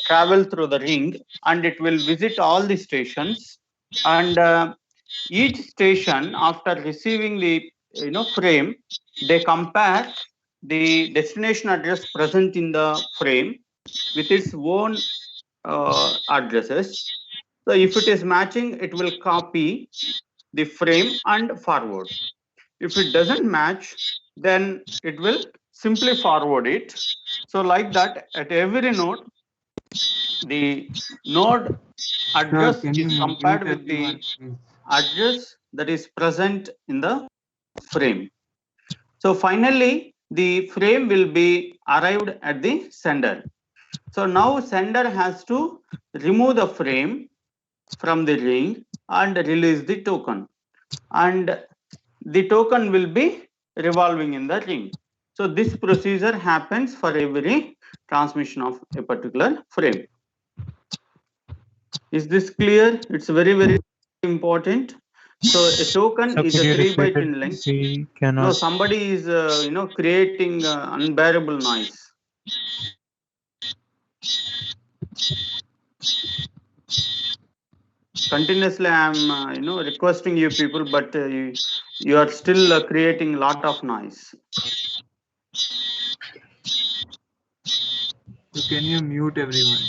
travel through the ring, and it will visit all the stations, and each station, after receiving the frame, they compare the destination address present in the frame with its own addresses. So if it is matching, it will copy the frame and forward. If it doesn't match, then it will simply forward it. So like that, at every node, the node Sir, address can you is mute compared with everyone, the please? address that is present in the frame. So finally, the frame will be arrived at the sender. So now sender has to remove the frame from the ring and release the token, and the token will be revolving in the ring. So this procedure happens for every transmission of a particular frame. Is this clear? It's very, very important. So a token So is could a you 3 repeat byte it? in length. We No, cannot. somebody is creating unbearable noise. Continuously I am requesting you people, but you are still creating lot of noise. So can you mute everyone?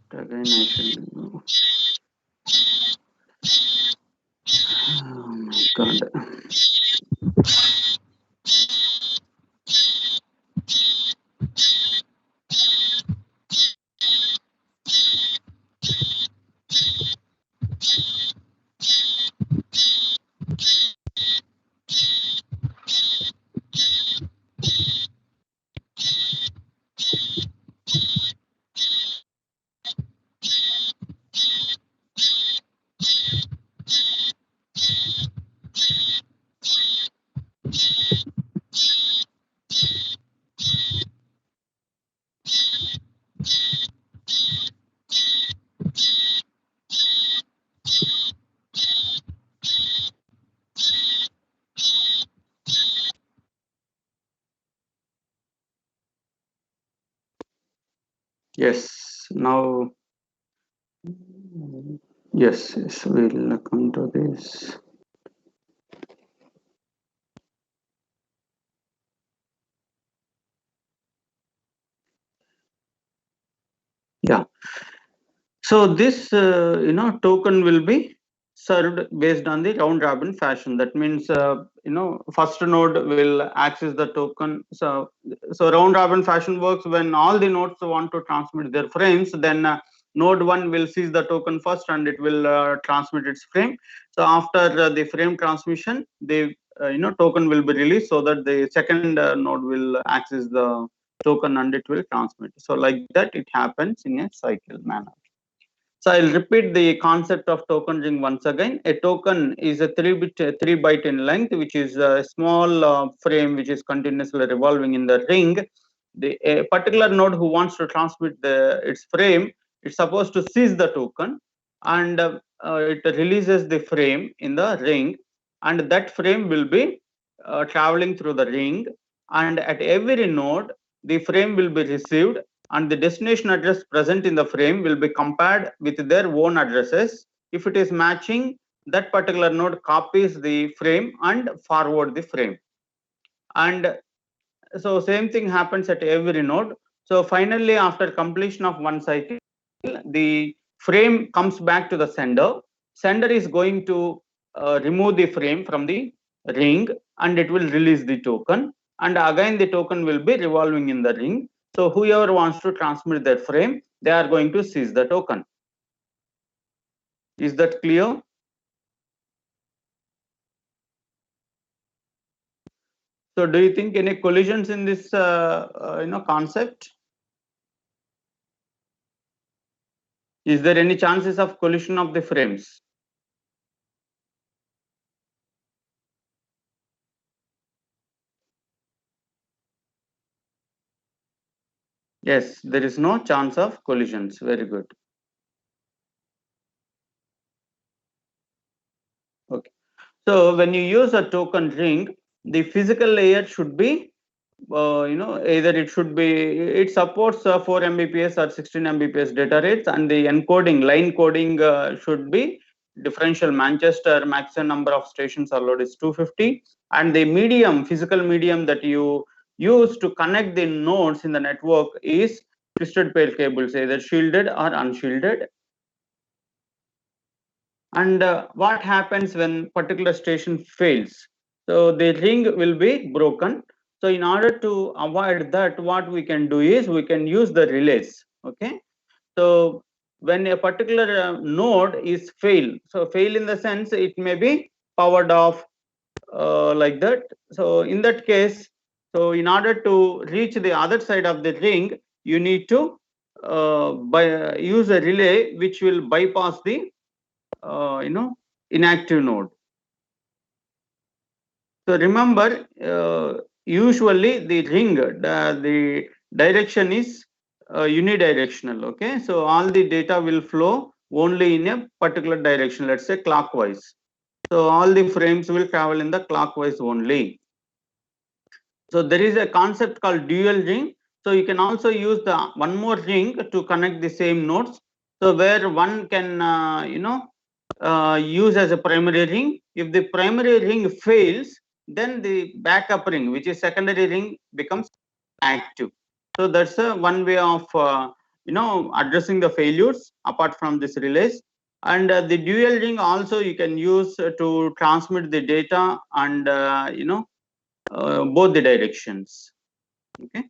That again I should do. Oh my god. Yes, now, yes, we'll come to this. Yeah. So this token will be served based on the round robin fashion. That means first node will access the token. So round robin fashion works when all the nodes want to transmit their frames. Then node one will seize the token first, and it will transmit its frame. So after the frame transmission, the token will be released, so that the second node will access the token and it will transmit. So like that, it happens in a cycle manner. So I'll repeat the concept of token ring once again. A token is a 3 byte in length, which is a small frame which is continuously revolving in the ring. A particular node who wants to transmit its frame, it's supposed to seize the token, and it releases the frame in the ring, and that frame will be traveling through the ring, and at every node the frame will be received, and the destination address present in the frame will be compared with their own addresses. If it is matching, that particular node copies the frame and forward the frame, and so same thing happens at every node. So finally, after completion of one cycle, the frame comes back to the sender. Sender is going to remove the frame from the ring, and it will release the token, and again the token will be revolving in the ring. So whoever wants to transmit their frame, they are going to seize the token. Is that clear? So do you think any collisions in this concept? Is there any chances of collision of the frames? Yes, there is no chance of collisions. Very good. Okay. So when you use a token ring, the physical layer should be either it should be, it supports 4 Mbps or 16 Mbps data rates, and the encoding, line coding should be differential Manchester. Maximum number of stations allowed is 250, and the medium, physical medium that you use to connect the nodes in the network is twisted pair cables, either shielded or unshielded. And what happens when particular station fails? So the ring will be broken. So in order to avoid that, what we can do is we can use the relays. Okay. So when a particular node is fail, so fail in the sense it may be powered off, like that. So in that case, so in order to reach the other side of the ring, you need to use a relay which will bypass the inactive node. So remember, usually the ring, the direction is unidirectional. Okay, so all the data will flow only in a particular direction, let's say clockwise. So all the frames will travel in the clockwise only. So there is a concept called dual ring. So you can also use the one more ring to connect the same nodes. So where one can use as a primary ring. If the primary ring fails, then the backup ring, which is secondary ring, becomes active. So that's one way of addressing the failures apart from this relays. And the dual ring also you can use to transmit the data and both the directions. Okay.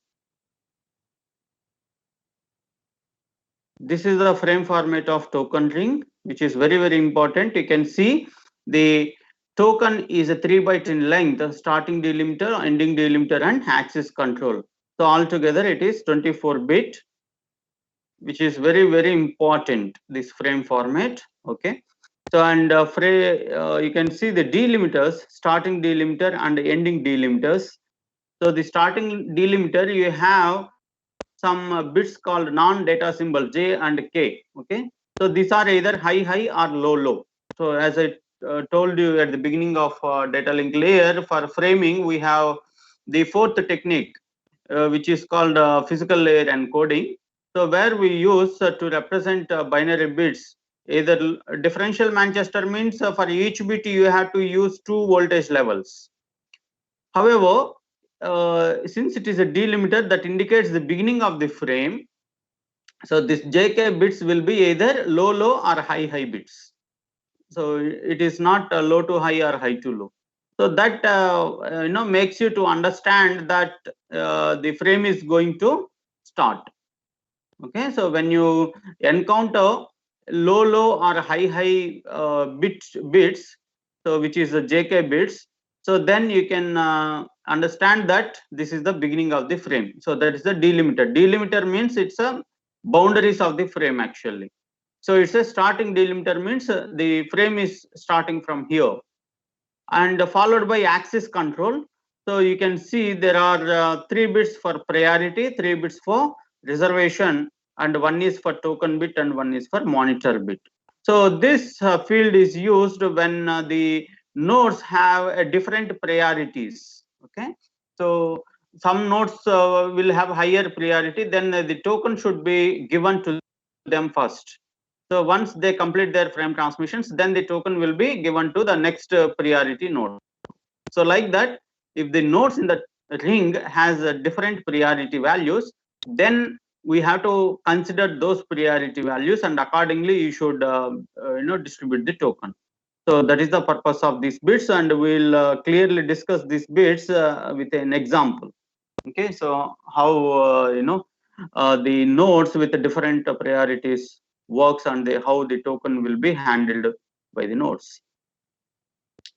This is the frame format of token ring, which is very, very important. You can see the token is a 3 byte in length, starting delimiter, ending delimiter, and access control. So altogether it is 24-bit, which is very, very important, this frame format. Okay. So and you can see the delimiters, starting delimiter and ending delimiters. So the starting delimiter, you have some bits called non-data symbol J and K. Okay, so these are either high or low. So as I told you at the beginning of data link layer, for framing we have the fourth technique, which is called physical layer encoding. So where we use to represent binary bits, either differential Manchester means for each bit you have to use 2 voltage levels. However, since it is a delimiter that indicates the beginning of the frame, so this JK bits will be either low or high bits. So it is not low to high or high to low. So that makes you to understand that the frame is going to start. Okay, so when you encounter low or high bits, so which is the JK bits, so then you can understand that this is the beginning of the frame. So that is the delimiter. Delimiter means it's a boundaries of the frame actually. So it's a starting delimiter means the frame is starting from here, and followed by access control. So you can see there are 3 bits for priority, 3 bits for reservation, and 1 is for token bit and 1 is for monitor bit. So this field is used when the nodes have different priorities. Okay, so some nodes will have higher priority, then the token should be given to them first. So once they complete their frame transmissions, then the token will be given to the next priority node. So like that, if the nodes in the ring has different priority values, then we have to consider those priority values, and accordingly you should distribute the token. So that is the purpose of these bits, and we'll clearly discuss these bits with an example. Okay, so how the nodes with the different priorities works, and how the token will be handled by the nodes.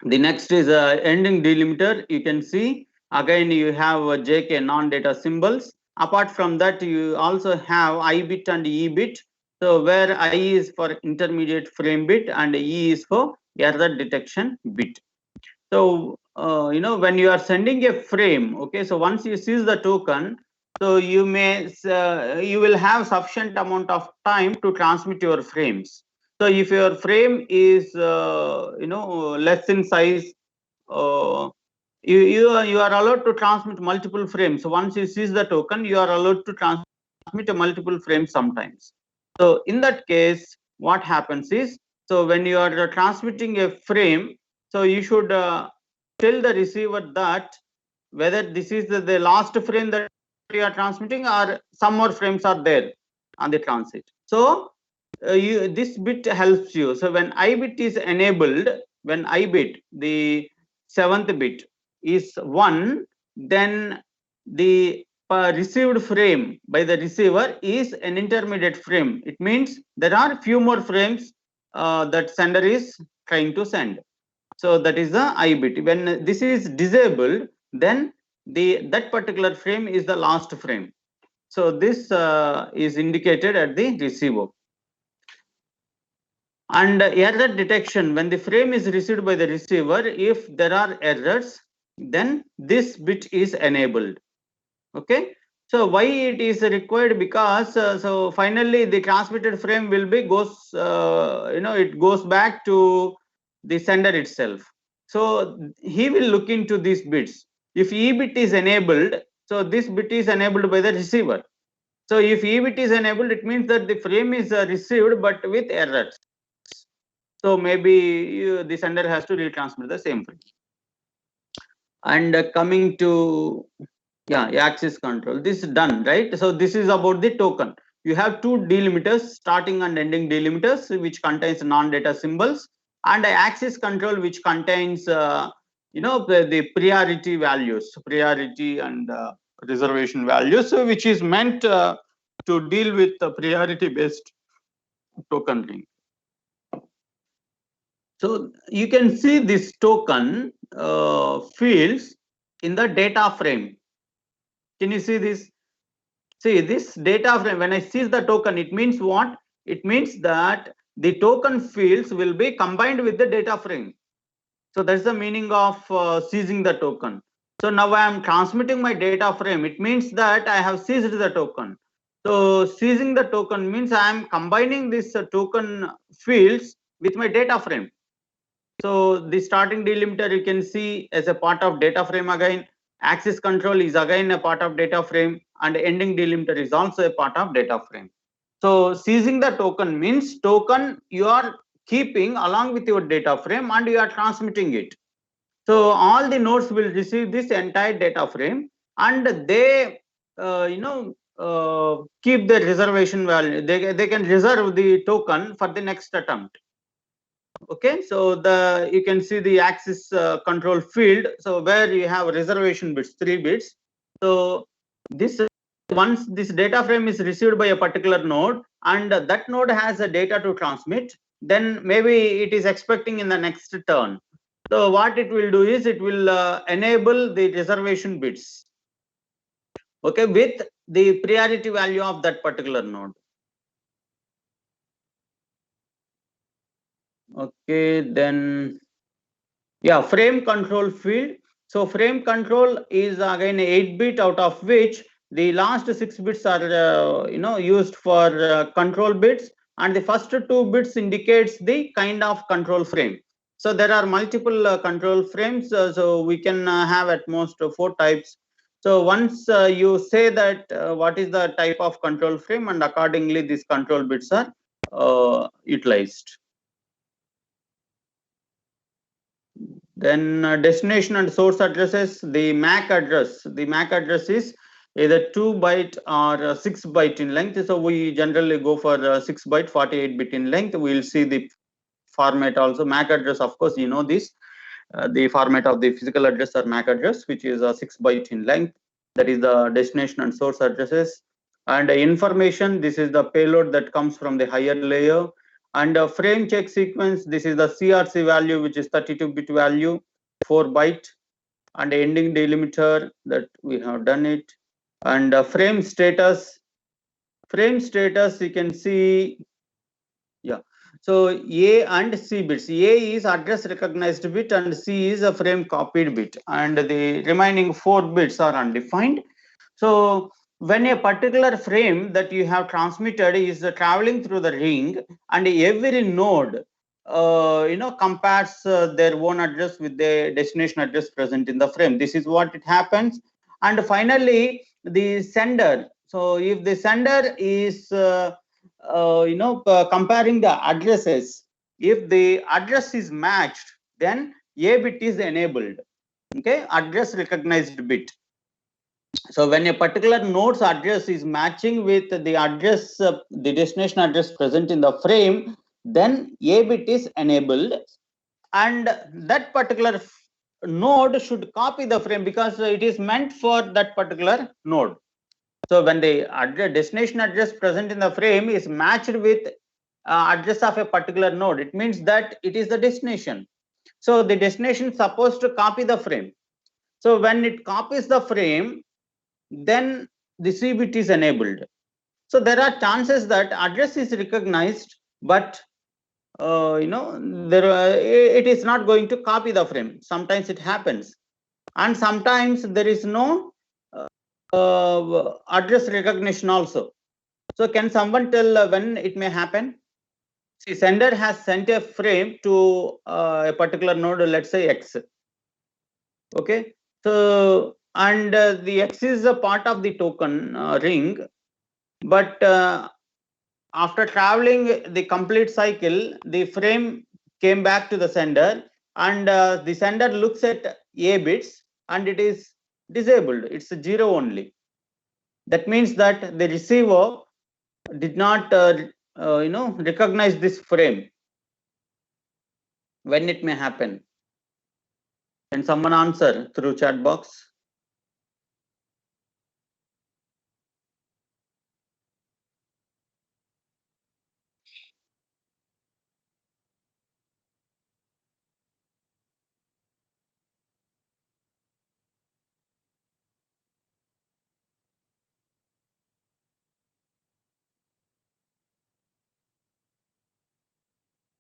The next is ending delimiter. You can see again you have JK non-data symbols. Apart from that, you also have I bit and E bit. So where I is for intermediate frame bit and E is for error detection bit. So when you are sending a frame, okay, so once you seize the token, so you will have sufficient amount of time to transmit your frames. So if your frame is less in size, you are allowed to transmit multiple frames. Once you seize the token, you are allowed to transmit a multiple frames sometimes. So in that case, what happens is, so when you are transmitting a frame, so you should tell the receiver that whether this is the last frame that you are transmitting or some more frames are there on the transit. So this bit helps you. So when I bit is enabled, when I bit, the 7th bit is 1, then the received frame by the receiver is an intermediate frame. It means there are few more frames that sender is trying to send. So that is the I bit. When this is disabled, then that particular frame is the last frame. So this is indicated at the receiver. And error detection, when the frame is received by the receiver, if there are errors, then this bit is enabled. Okay, so why it is required? Because so finally the transmitted frame will be goes it goes back to the sender itself. So he will look into these bits. If E bit is enabled, so this bit is enabled by the receiver. So if E bit is enabled, it means that the frame is received but with errors. So maybe the sender has to retransmit the same frame. And coming to access control, this is done, right? So this is about the token. You have two delimiters, starting and ending delimiters, which contains non-data symbols, and access control, which contains the priority values, priority and reservation values, which is meant to deal with the priority based token ring. So you can see this token fields in the data frame. Can you see this? See this data frame. When I seize the token, it means what? It means that the token fields will be combined with the data frame. So that's the meaning of seizing the token. So now I am transmitting my data frame. It means that I have seized the token. So seizing the token means I am combining this token fields with my data frame. So the starting delimiter you can see as a part of data frame again. Access control is again a part of data frame, and ending delimiter is also a part of data frame. So seizing the token means token you are keeping along with your data frame and you are transmitting it. So all the nodes will receive this entire data frame, and they keep the reservation value. They can reserve the token for the next attempt. Okay, so you can see the access control field, so where you have reservation bits, 3 bits. So this, once this data frame is received by a particular node and that node has a data to transmit, then maybe it is expecting in the next turn. So what it will do is it will enable the reservation bits, okay, with the priority value of that particular node. Okay, then frame control field. So frame control is again 8 bit, out of which the last 6 bits are used for control bits, and the first 2 bits indicates the kind of control frame. So there are multiple control frames, so we can have at most 4 types. So once you say that what is the type of control frame, and accordingly these control bits are utilized. Then destination and source addresses, the MAC address is either 2 byte or 6 byte in length. So we generally go for 6 byte, 48 bit in length. We will see the format also. MAC address, of course, you know this. The format of the physical address or MAC address, which is 6 byte in length. That is the destination and source addresses. And information, this is the payload that comes from the higher layer. And frame check sequence, this is the CRC value, which is 32-bit value, 4 byte, and ending delimiter, that we have done it. And frame status, you can see, so A and C bits. A is address recognized bit and C is a frame copied bit, and the remaining 4 bits are undefined. So when a particular frame that you have transmitted is traveling through the ring, and every node compares their own address with the destination address present in the frame. This is what it happens. And finally, the sender. So if the sender is comparing the addresses, if the address is matched, then a bit is enabled. Okay, address recognized bit. So when a particular node's address is matching with the address, the destination address present in the frame, then a bit is enabled, and that particular node should copy the frame because it is meant for that particular node. So when the destination address present in the frame is matched with address of a particular node, it means that it is the destination. So the destination is supposed to copy the frame. So when it copies the frame, then the C bit is enabled. So there are chances that address is recognized, but it is not going to copy the frame. Sometimes it happens, and sometimes there is no address recognition also. So can someone tell when it may happen? See, sender has sent a frame to a particular node, let's say X. Okay, so and the X is a part of the token ring, but after traveling the complete cycle, the frame came back to the sender, and the sender looks at A bits and it is disabled. It's a 0 only. That means that the receiver did not recognize this frame. When it may happen? Can someone answer through chat box?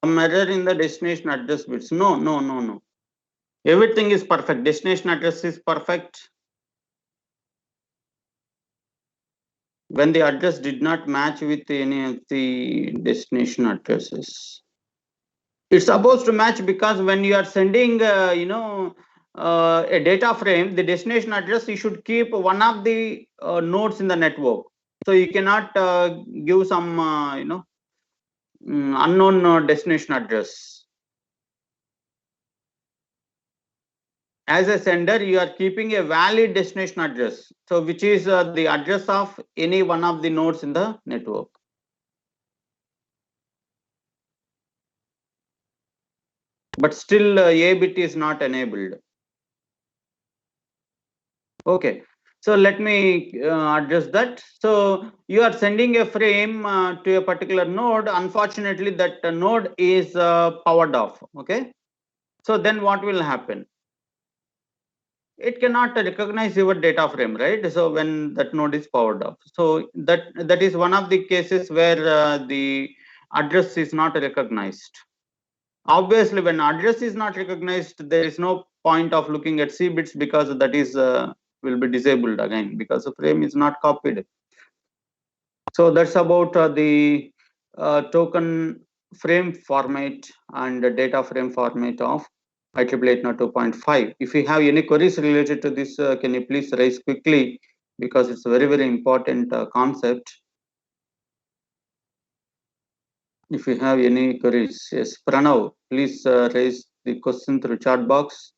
Some error in the destination address bits. No. Everything is perfect. Destination address is perfect. When the address did not match with any of the destination addresses, it's supposed to match, because when you are sending a data frame, the destination address, you should keep one of the nodes in the network. So you cannot give some unknown destination address. As a sender, you are keeping a valid destination address, so which is the address of any one of the nodes in the network. But still a bit is not enabled. Okay, so let me address that. So you are sending a frame to a particular node. Unfortunately, that node is powered off. Okay, so then what will happen? It cannot recognize your data frame, right? So when that node is powered off, so that is one of the cases where the address is not recognized. Obviously, when address is not recognized, there is no point of looking at C bits, because that is will be disabled again, because the frame is not copied. So that's about the token frame format and the data frame format of IEEE 802.5. If you have any queries related to this, can you please raise quickly, because it's a very important concept. If you have any queries, yes, Pranav, please raise the question through chat box.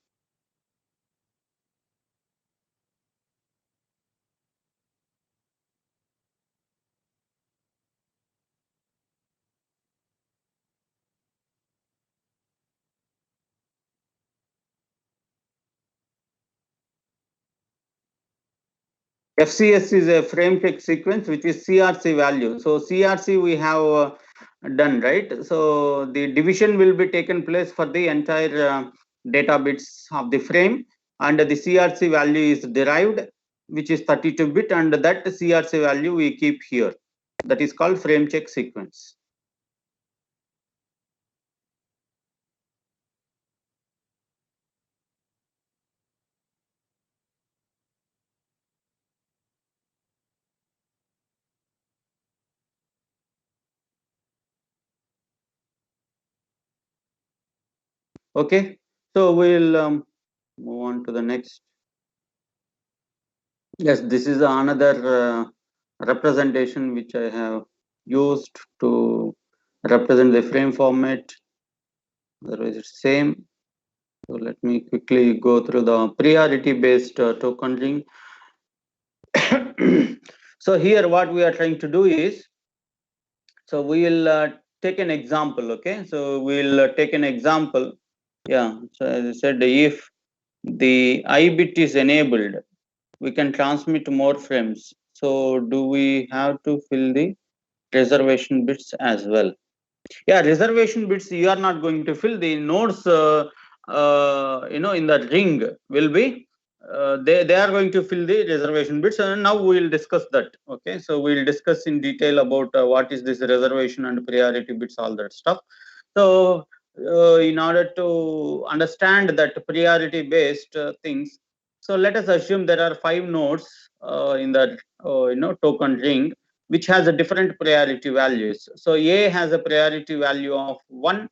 FCS is a frame check sequence, which is CRC value. So CRC we have done, right? So the division will be taken place for the entire data bits of the frame, and the CRC value is derived, which is 32 bit, and that CRC value we keep here. That is called frame check sequence. Okay, so we'll move on to the next. Yes, this is another representation which I have used to represent the frame format. Otherwise, it's same. So let me quickly go through the priority based token ring. So here what we are trying to do is, so we will take an example. Okay, so we'll take an example. Yeah, so as I said, if the I bit is enabled, we can transmit more frames. So do we have to fill the reservation bits as well? Yeah, reservation bits you are not going to fill. The nodes in the ring will be they are going to fill the reservation bits, and now we will discuss that. Okay, so we will discuss in detail about what is this reservation and priority bits, all that stuff. So in order to understand that priority based things, so let us assume there are 5 nodes in the token ring, which has a different priority values. So A has a priority value of 1,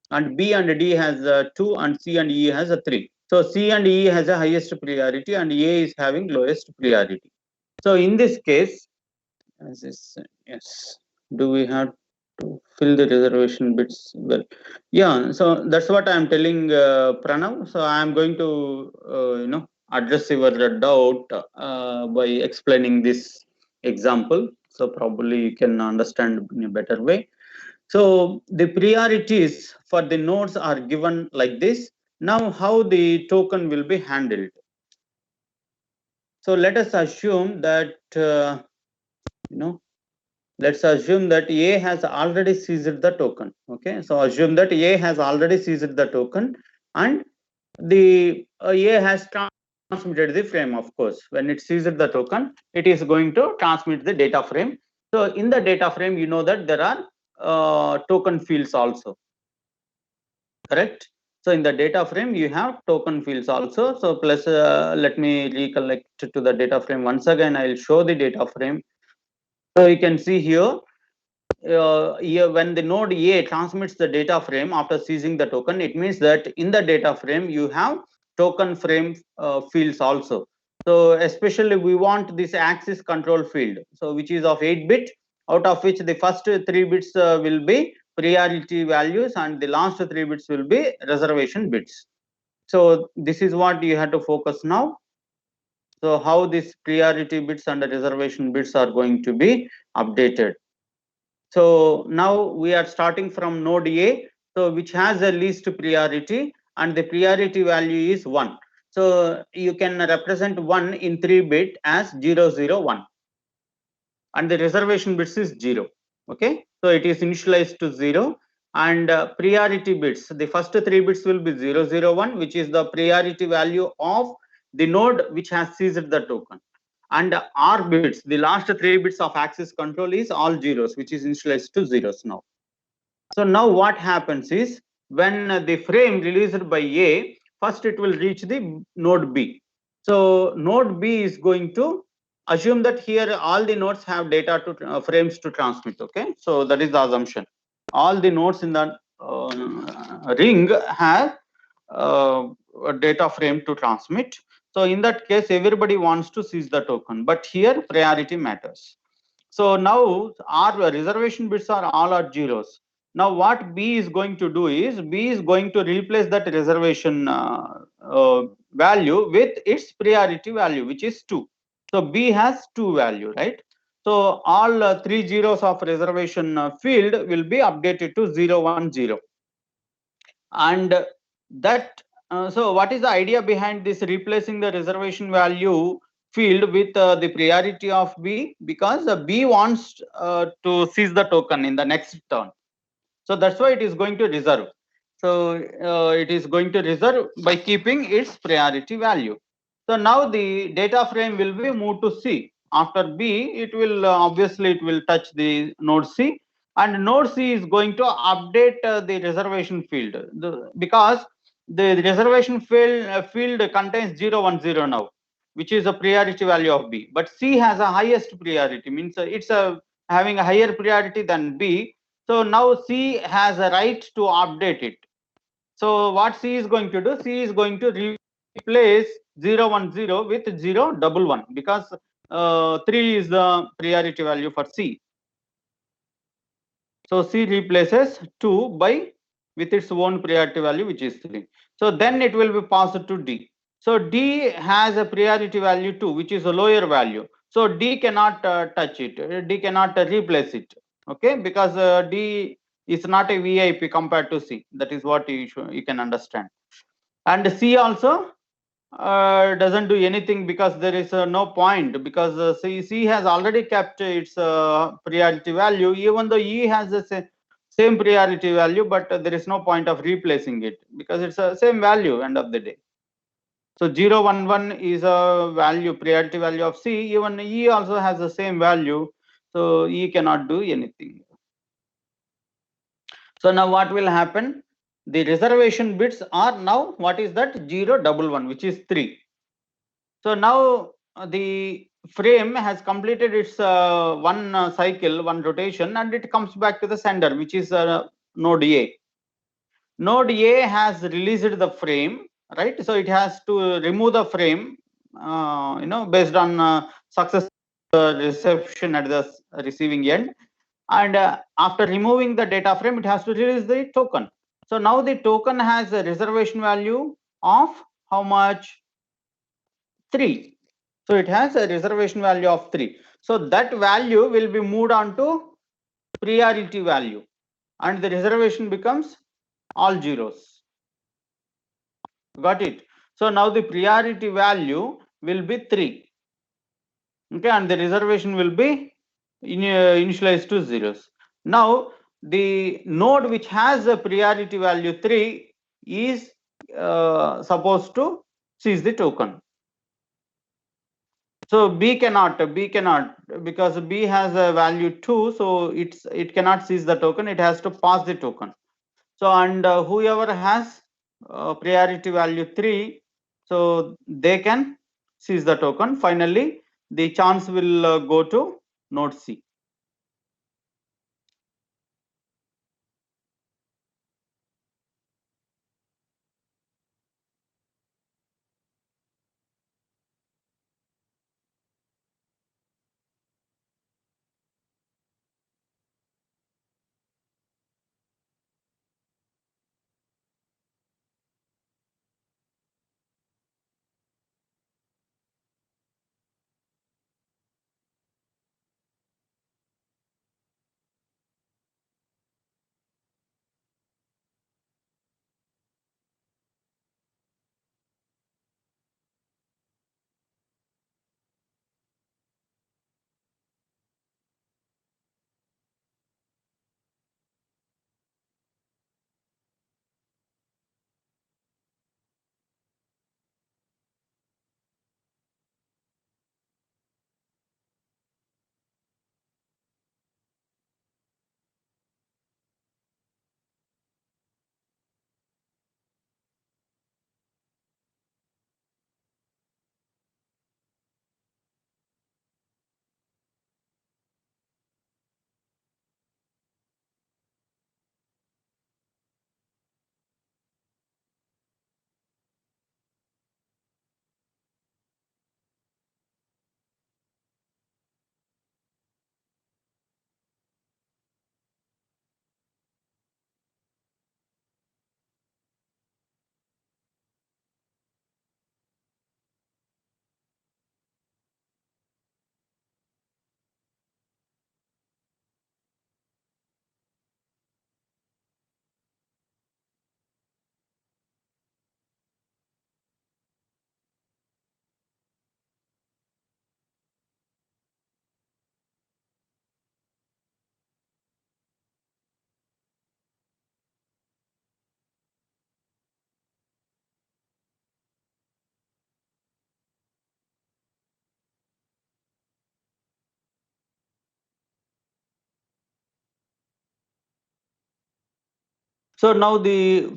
and B and D has 2, and C and E has a 3. So C and E has a highest priority, and A is having lowest priority. So in this case, as is, yes, do we have to fill the reservation bits? Well, yeah, so that's what I'm telling Pranav. So I'm going to address your doubt by explaining this example, so probably you can understand in a better way. So the priorities for the nodes are given like this. Now how the token will be handled? So let us assume that let's assume that A has already seized the token. Okay, so assume that A has already seized the token, and the A has transmitted the frame. Of course, when it seizes the token, it is going to transmit the data frame. So in the data frame, you know that there are token fields also, correct? So in the data frame, you have token fields also. So plus, let me recollect to the data frame once again. I'll show the data frame. So you can see here, here when the node A transmits the data frame after seizing the token, it means that in the data frame you have token frame fields also. So especially we want this access control field, so which is of 8-bit, out of which the first 3 bits will be priority values, and the last 3 bits will be reservation bits. So this is what you have to focus now. So how these priority bits and the reservation bits are going to be updated. So now we are starting from node A, so which has a least priority, and the priority value is 1. So you can represent 1 in 3-bit as 001, and the reservation bits is 0. Okay, so it is initialized to 0, and priority bits, the first 3 bits will be 001, which is the priority value of the node which has seized the token, and R bits, the last 3 bits of access control is all zeros, which is initialized to zeros now. So now what happens is, when the frame released by A, first it will reach the node B. So node B is going to assume that here all the nodes have data to frames to transmit. Okay, so that is the assumption. All the nodes in the ring have a data frame to transmit. So in that case, everybody wants to seize the token, but here priority matters. So now our reservation bits are all at zeros. Now what B is going to do is, B is going to replace that reservation value with its priority value, which is 2. So B has 2 value, right? So all 3 zeros of reservation field will be updated to 010. And that so what is the idea behind this replacing the reservation value field with the priority of B? Because B wants to seize the token in the next turn, so that's why it is going to reserve. So it is going to reserve by keeping its priority value. So now the data frame will be moved to C. After B, it will obviously it will touch the node C, and node C is going to update the reservation field, because the reservation field contains 010 now, which is a priority value of B. But C has a highest priority, means it's having a higher priority than B. So now C has a right to update it. So what C is going to do? C is going to replace 0, 1, 0 with 0, 1, 1 because 3 is the priority value for C. So C replaces 2 by with its own priority value, which is 3. So then it will be passed to D. So D has a priority value 2, which is a lower value. So D cannot touch it. D cannot replace it. Okay, because D is not a VIP compared to C. That is what you can understand. And C also doesn't do anything because there is no point, because C has already kept its priority value, even though E has the same priority value, but there is no point of replacing it because it's the same value end of the day. So 0, 1, 1 is a value, priority value of C. Even E also has the same value, so E cannot do anything. So now what will happen? The reservation bits are now, what is that? 0, 1, 1, which is 3. So now the frame has completed its one cycle, one rotation, and it comes back to the sender, which is node A. Node A has released the frame, right? So it has to remove the frame, based on success reception at the receiving end. And after removing the data frame, it has to release the token. So now the token has a reservation value of how much? 3. So it has a reservation value of 3. So that value will be moved on to priority value, and the reservation becomes all zeros. Got it? So now the priority value will be 3. Okay, and the reservation will be initialized to zeros. Now the node which has a priority value 3 is supposed to seize the token. So B cannot because B has a value 2, so it cannot seize the token, it has to pass the token. So and whoever has priority value 3, so they can seize the token. Finally the chance will go to node C. So now the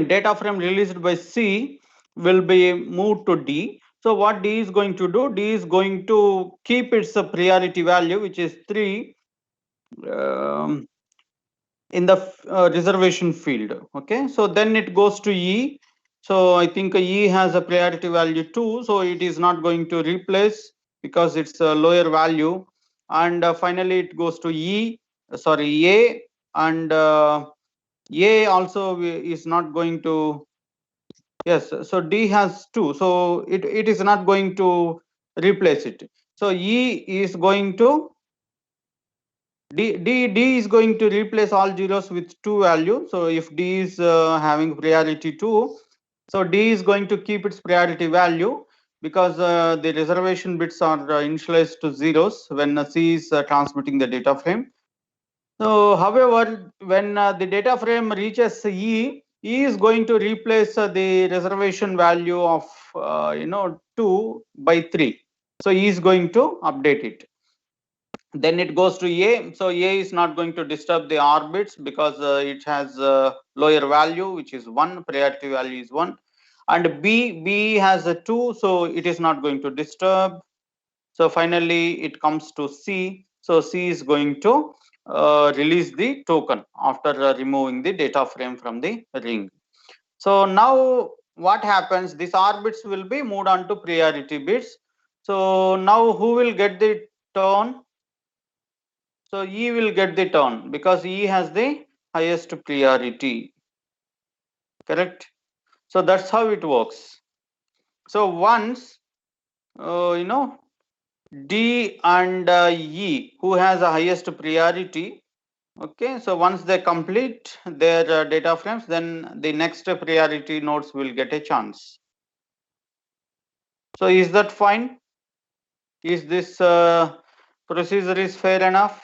data frame released by C will be moved to D. So what D is going to do? D is going to keep its priority value, which is 3. in the reservation field. Okay, so then it goes to E. So I think E has a priority value 2, so it is not going to replace because it's a lower value. And finally it goes to A, and A also is not going to, yes, so D has 2, so it is not going to replace it. So E is going to D is going to replace all zeros with 2 value. So if D is having priority 2, so D is going to keep its priority value because the reservation bits are initialized to zeros when C is transmitting the data frame. So however, when the data frame reaches E is going to replace the reservation value of 2 by 3. So E is going to update it. Then it goes to A. So A is not going to disturb the orbits because it has a lower value, which is 1, priority value is 1. And B has a 2, so it is not going to disturb. So finally it comes to C. So C is going to release the token after removing the data frame from the ring. So now what happens? These orbits will be moved on to priority bits. So now who will get the turn? So E will get the turn because E has the highest priority, correct? So that's how it works. So once D and E, who has the highest priority, okay, so once they complete their data frames, then the next priority nodes will get a chance. So is that fine? Is this procedure is fair enough?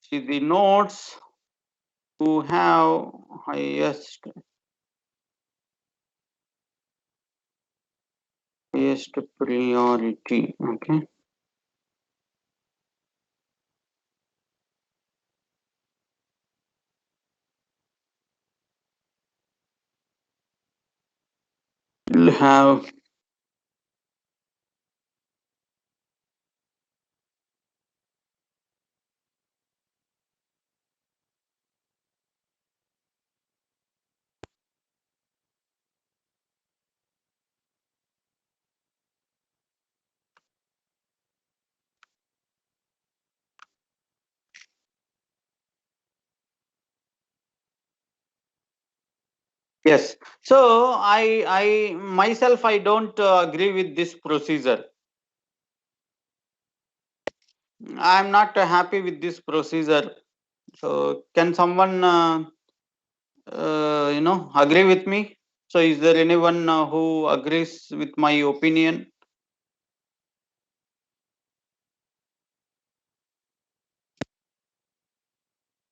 See, the nodes who have highest priority, okay, will have yes. So I myself I don't agree with this procedure. I'm not happy with this procedure. So can someone agree with me? So is there anyone who agrees with my opinion?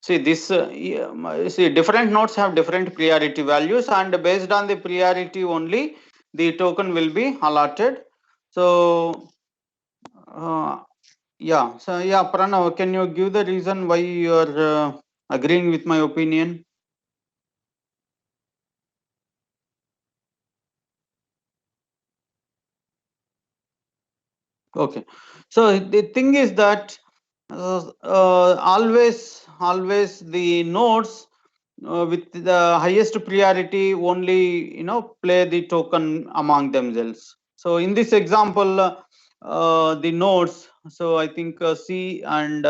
See this. See, different nodes have different priority values, and based on the priority only, the token will be allotted. So. Yeah, so yeah, Pranav, can you give the reason why you are agreeing with my opinion? Okay, so the thing is that always the nodes with the highest priority only play the token among themselves. So in this example, the nodes. So I think C and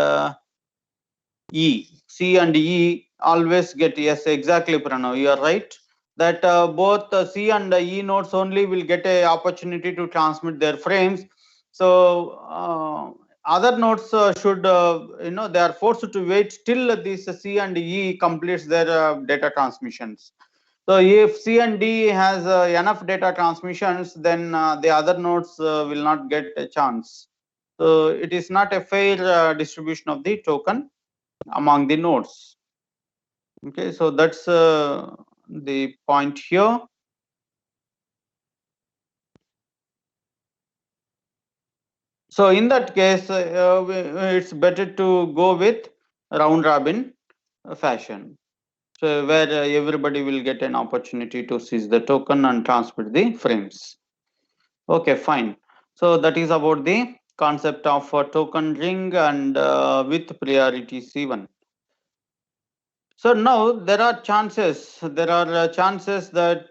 E always get, yes, exactly, Pranav, you are right. That both C and E nodes only will get a opportunity to transmit their frames. So other nodes should, they are forced to wait till this C and E completes their data transmissions. So if C and D has enough data transmissions, then the other nodes will not get a chance. So it is not a fair distribution of the token among the nodes. Okay, so that's the point here. So in that case, it's better to go with round robin fashion. So where everybody will get an opportunity to seize the token and transmit the frames. Okay, fine. So that is about the concept of a token ring and with priority C1. So now there are chances. There are chances that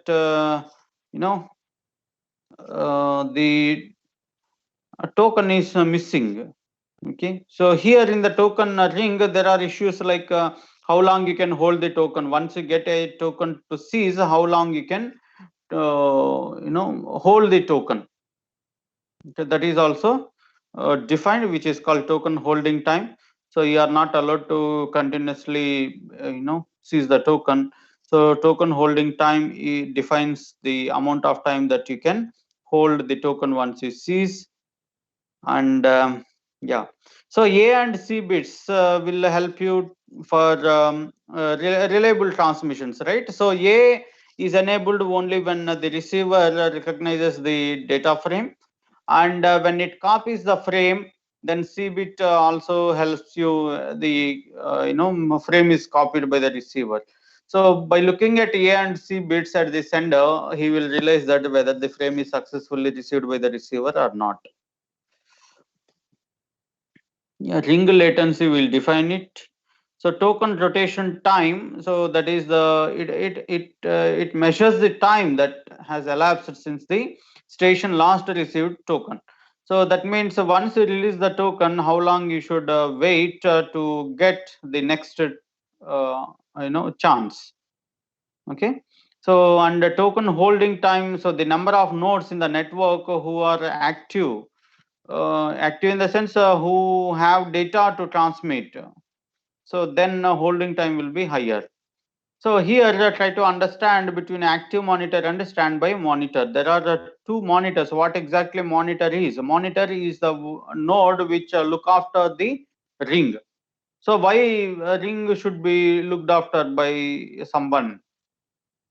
you know the token is missing. Okay, so here in the token ring, there are issues like how long you can hold the token. Once you get a token to seize, how long you can hold the token. Okay, that is also defined, which is called token holding time. So you are not allowed to continuously seize the token. So token holding time defines the amount of time that you can hold the token once you seize. And yeah, so A and C bits will help you for reliable transmissions, right? So A is enabled only when the receiver recognizes the data frame, and when it copies the frame, then C bit also helps you. The frame is copied by the receiver. So by looking at A and C bits at the sender, he will realize that whether the frame is successfully received by the receiver or not. Yeah, ring latency will define it. So token rotation time. So that is it measures the time that has elapsed since the station last received token. So that means once you release the token, how long you should wait to get the next chance. Okay. So and the token holding time. So the number of nodes in the network who are active, active in the sense who have data to transmit, so then holding time will be higher. So here try to understand between active monitor and standby monitor. There are two monitors. What exactly monitor is? Monitor is the node which look after the ring. So why a ring should be looked after by someone?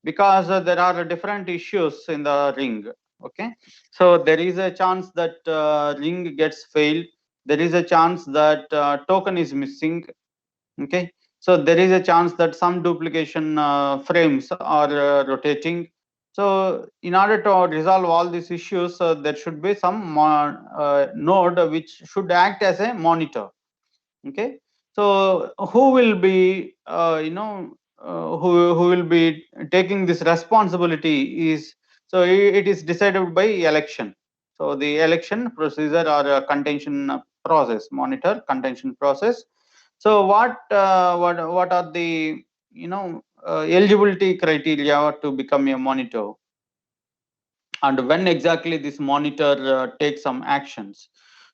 Because there are different issues in the ring. Okay, so there is a chance that ring gets failed. There is a chance that token is missing. Okay, so there is a chance that some duplication frames are rotating. So in order to resolve all these issues, there should be some node which should act as a monitor. Okay, so who will be who will be taking this responsibility is, so it is decided by election. So the election procedure or contention process, monitor contention process. So what are the eligibility criteria to become a monitor, and when exactly this monitor takes some actions?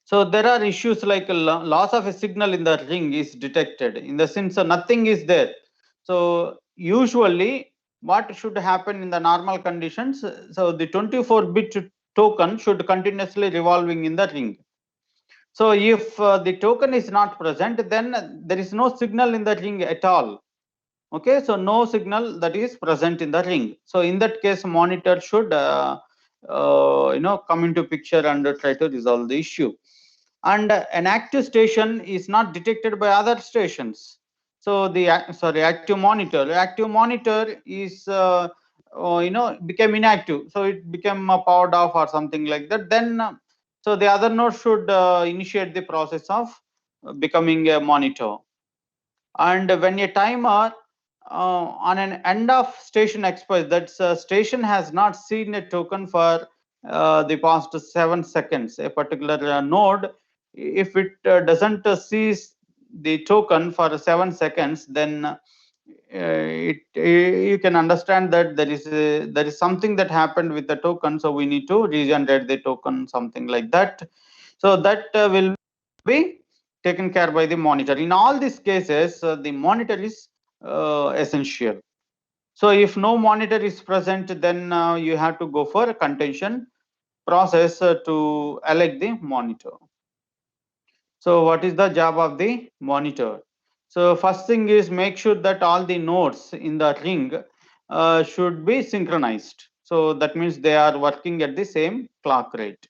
So there are issues like loss of a signal in the ring is detected, in the sense nothing is there. So usually what should happen in the normal conditions, so the 24-bit token should continuously revolving in the ring. So if the token is not present, then there is no signal in the ring at all. Okay, so no signal that is present in the ring. So in that case, monitor should come into picture and try to resolve the issue. And an active station is not detected by other stations. So the active monitor is became inactive, so it became powered off or something like that. Then so the other node should initiate the process of becoming a monitor. And when a timer on an end of station expires, that station has not seen a token for the past 7 seconds, a particular node, if it doesn't seize the token for 7 seconds, then you can understand that there is something that happened with the token, so we need to regenerate the token, something like that. So that will be taken care by the monitor. In all these cases, the monitor is essential. So if no monitor is present, then you have to go for a contention process to elect the monitor. So what is the job of the monitor? So first thing is make sure that all the nodes in the ring should be synchronized. So that means they are working at the same clock rate.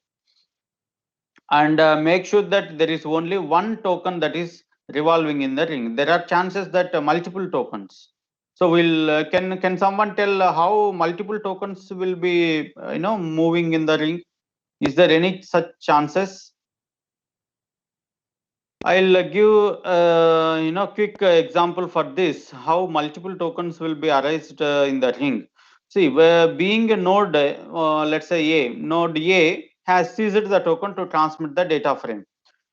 And make sure that there is only one token that is revolving in the ring. There are chances that multiple tokens. So will can someone tell how multiple tokens will be moving in the ring? Is there any such chances? I'll give quick example for this, how multiple tokens will be erased in the ring. See, where being a node, let's say node A has seized the token to transmit the data frame.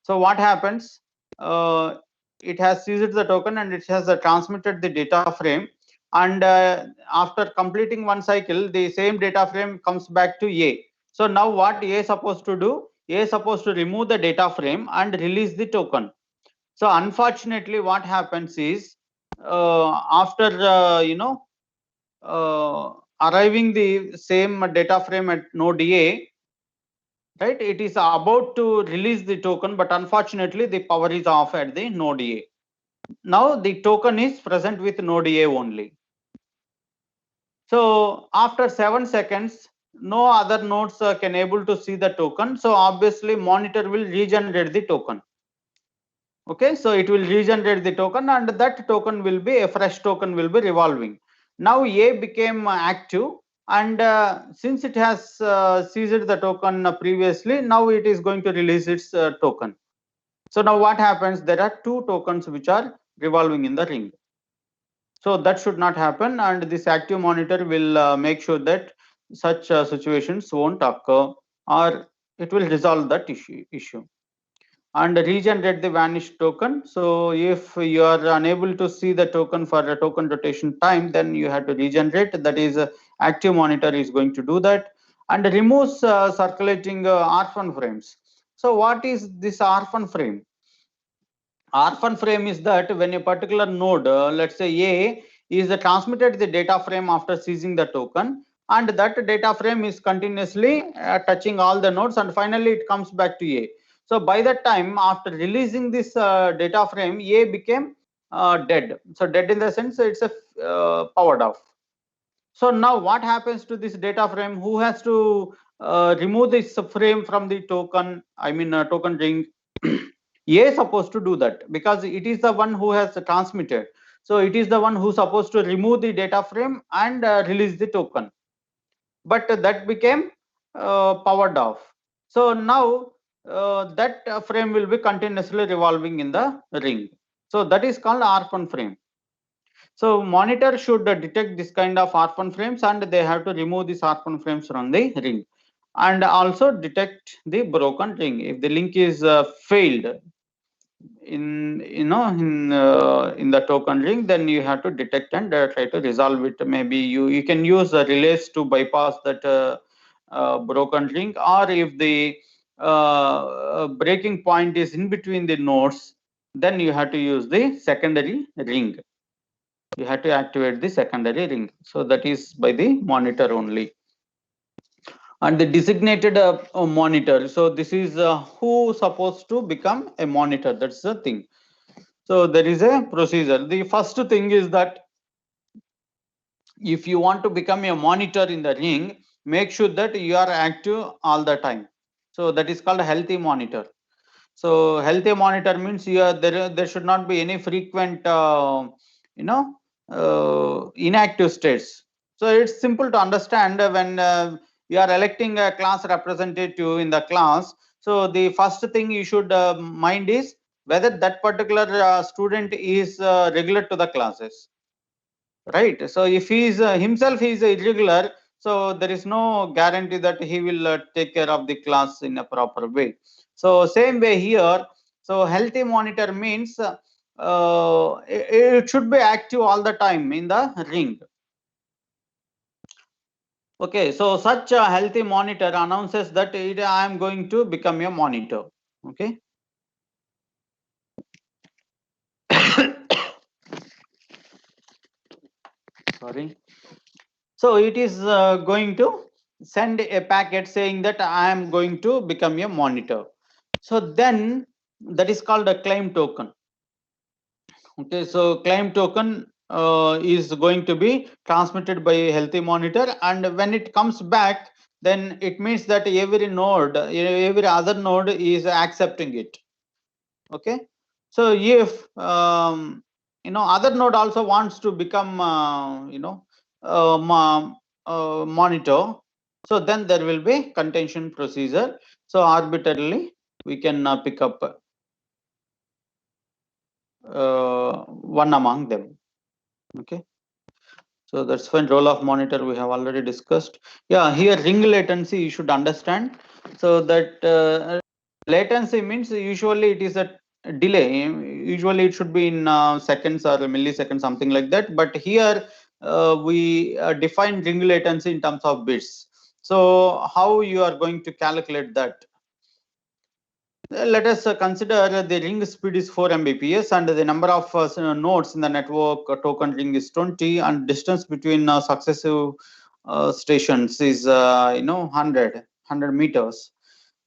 So what happens? Uh, it has seized the token and it has transmitted the data frame. And after completing one cycle, the same data frame comes back to A. So now what A is supposed to do? A is supposed to remove the data frame and release the token. So unfortunately, what happens is after arriving the same data frame at node A, right? It is about to release the token, but unfortunately, the power is off at the node A. Now the token is present with node A only. So after 7 seconds, no other nodes can able to see the token. So obviously, monitor will regenerate the token. Okay, so it will regenerate the token and that token will be a fresh token will be revolving. Now A became active and since it has seized the token previously, now it is going to release its token. So now what happens? There are two tokens which are revolving in the ring. So that should not happen, and this active monitor will make sure that such situations won't occur, or it will resolve that issue and regenerate the vanished token. So if you are unable to see the token for a token rotation time, then you have to regenerate. That is, active monitor is going to do that and removes circulating orphan frames. So what is this orphan frame? Orphan frame is that when a particular node, let's say A, is transmitted the data frame after seizing the token, and that data frame is continuously touching all the nodes, and finally it comes back to A. So by that time, after releasing this data frame, A became dead. So dead in the sense it's a powered off. So now what happens to this data frame? Who has to remove this frame from the token? I mean token ring. A is supposed to do that because it is the one who has transmitted. So it is the one who's supposed to remove the data frame and release the token. But that became powered off. So now that frame will be continuously revolving in the ring. So that is called orphan frame. So monitor should detect this kind of orphan frames and they have to remove these orphan frames from the ring and also detect the broken ring. If the link is failed in in the token ring, then you have to detect and try to resolve it. Maybe you can use relays to bypass that broken ring, or if the breaking point is in between the nodes, then you have to use the secondary ring. You have to activate the secondary ring. So that is by the monitor only. And the designated monitor. So this is who supposed to become a monitor. That's the thing. So there is a procedure. The first thing is that if you want to become a monitor in the ring, make sure that you are active all the time. So that is called a healthy monitor. So healthy monitor means there should not be any frequent inactive states. So it's simple to understand when you are electing a class representative in the class. So the first thing you should mind is whether that particular student is regular to the classes, right? So if he is himself he is irregular, so there is no guarantee that he will take care of the class in a proper way. So same way here. So healthy monitor means it should be active all the time in the ring. Okay, so such a healthy monitor announces that I am going to become a monitor. Okay. Sorry. So it is going to send a packet saying that I am going to become a monitor. So then that is called a claim token. Okay, so claim token is going to be transmitted by a healthy monitor, and when it comes back, then it means that every other node is accepting it. Okay, so if other node also wants to become monitor, So then there will be contention procedure. So arbitrarily we can pick up one among them. Okay. So that's fine. Role of monitor we have already discussed. Yeah, here ring latency you should understand. So that latency means usually it is a delay. Usually it should be in seconds or milliseconds, something like that. But here we define ring latency in terms of bits. So how you are going to calculate that? Let us consider the ring speed is 4 Mbps and the number of nodes in the network token ring is 20 and distance between successive stations is 100 meters.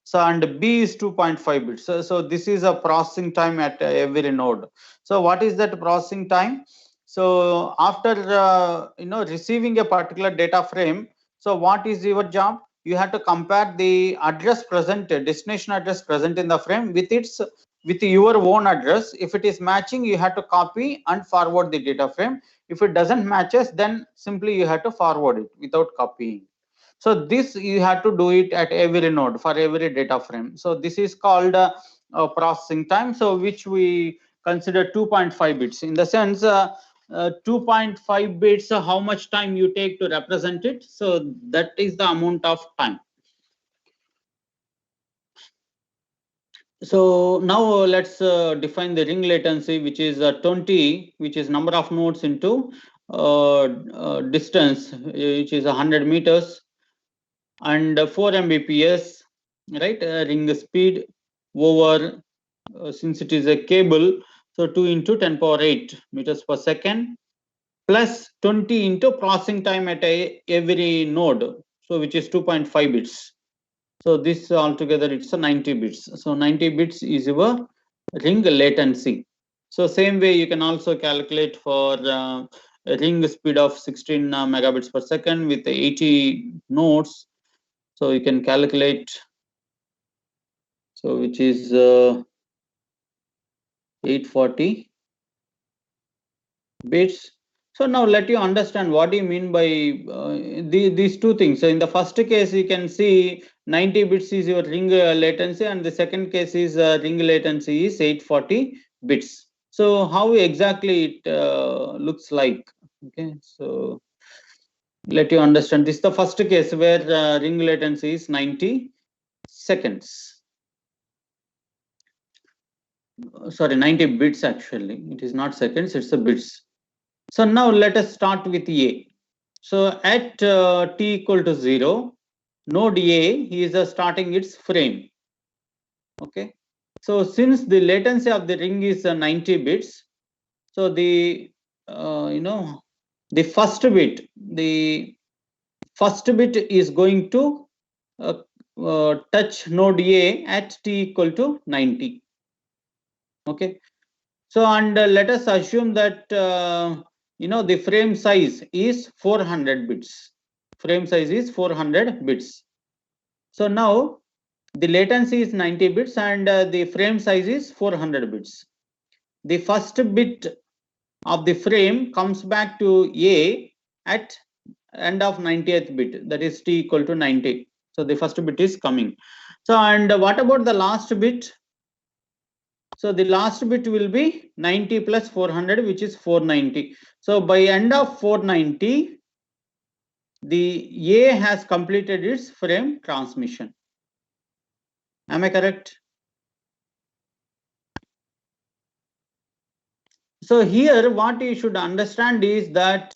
So and B is 2.5 bits. So this is a processing time at every node. So what is that processing time? So after receiving a particular data frame, so what is your job? You have to compare the address present, destination address present in the frame with your own address. If it is matching, you have to copy and forward the data frame. If it doesn't matches, then simply you have to forward it without copying. So this you have to do it at every node for every data frame. So this is called processing time. So which we consider 2.5 bits in the sense 2.5 bits. How much time you take to represent it? So that is the amount of time. So now let's define the ring latency, which is 20, which is number of nodes into distance, which is 100 meters, and 4 Mbps, right? Ring speed over, since it is a cable, so 2 into 10 power 8 meters per second, plus 20 into processing time at every node, so which is 2.5 bits. So this altogether it's a 90 bits. So 90 bits is your ring latency. So same way you can also calculate for a ring speed of 16 megabits per second with 80 nodes. So you can calculate, so which is 840 bits. So now let you understand what do you mean by these two things. So in the first case, you can see 90 bits is your ring latency, and the second case is ring latency is 840 bits. So how exactly it looks like? Okay, so let you understand. This is the first case where ring latency is 90 seconds. Sorry, 90 bits actually. It is not seconds, it's a bits. So now let us start with A. So at t equal to 0, node A is starting its frame. Okay. So since the latency of the ring is 90 bits, so the the first bit is going to touch node A at t equal to 90. Okay. So and let us assume that the frame size is 400 bits. Frame size is 400 bits. So now the latency is 90 bits and the frame size is 400 bits. The first bit of the frame comes back to A at end of 90th bit, that is t equal to 90. So the first bit is coming. So and what about the last bit? So the last bit will be 90 plus 400, which is 490. So by end of 490, the A has completed its frame transmission. Am I correct? So here what you should understand is that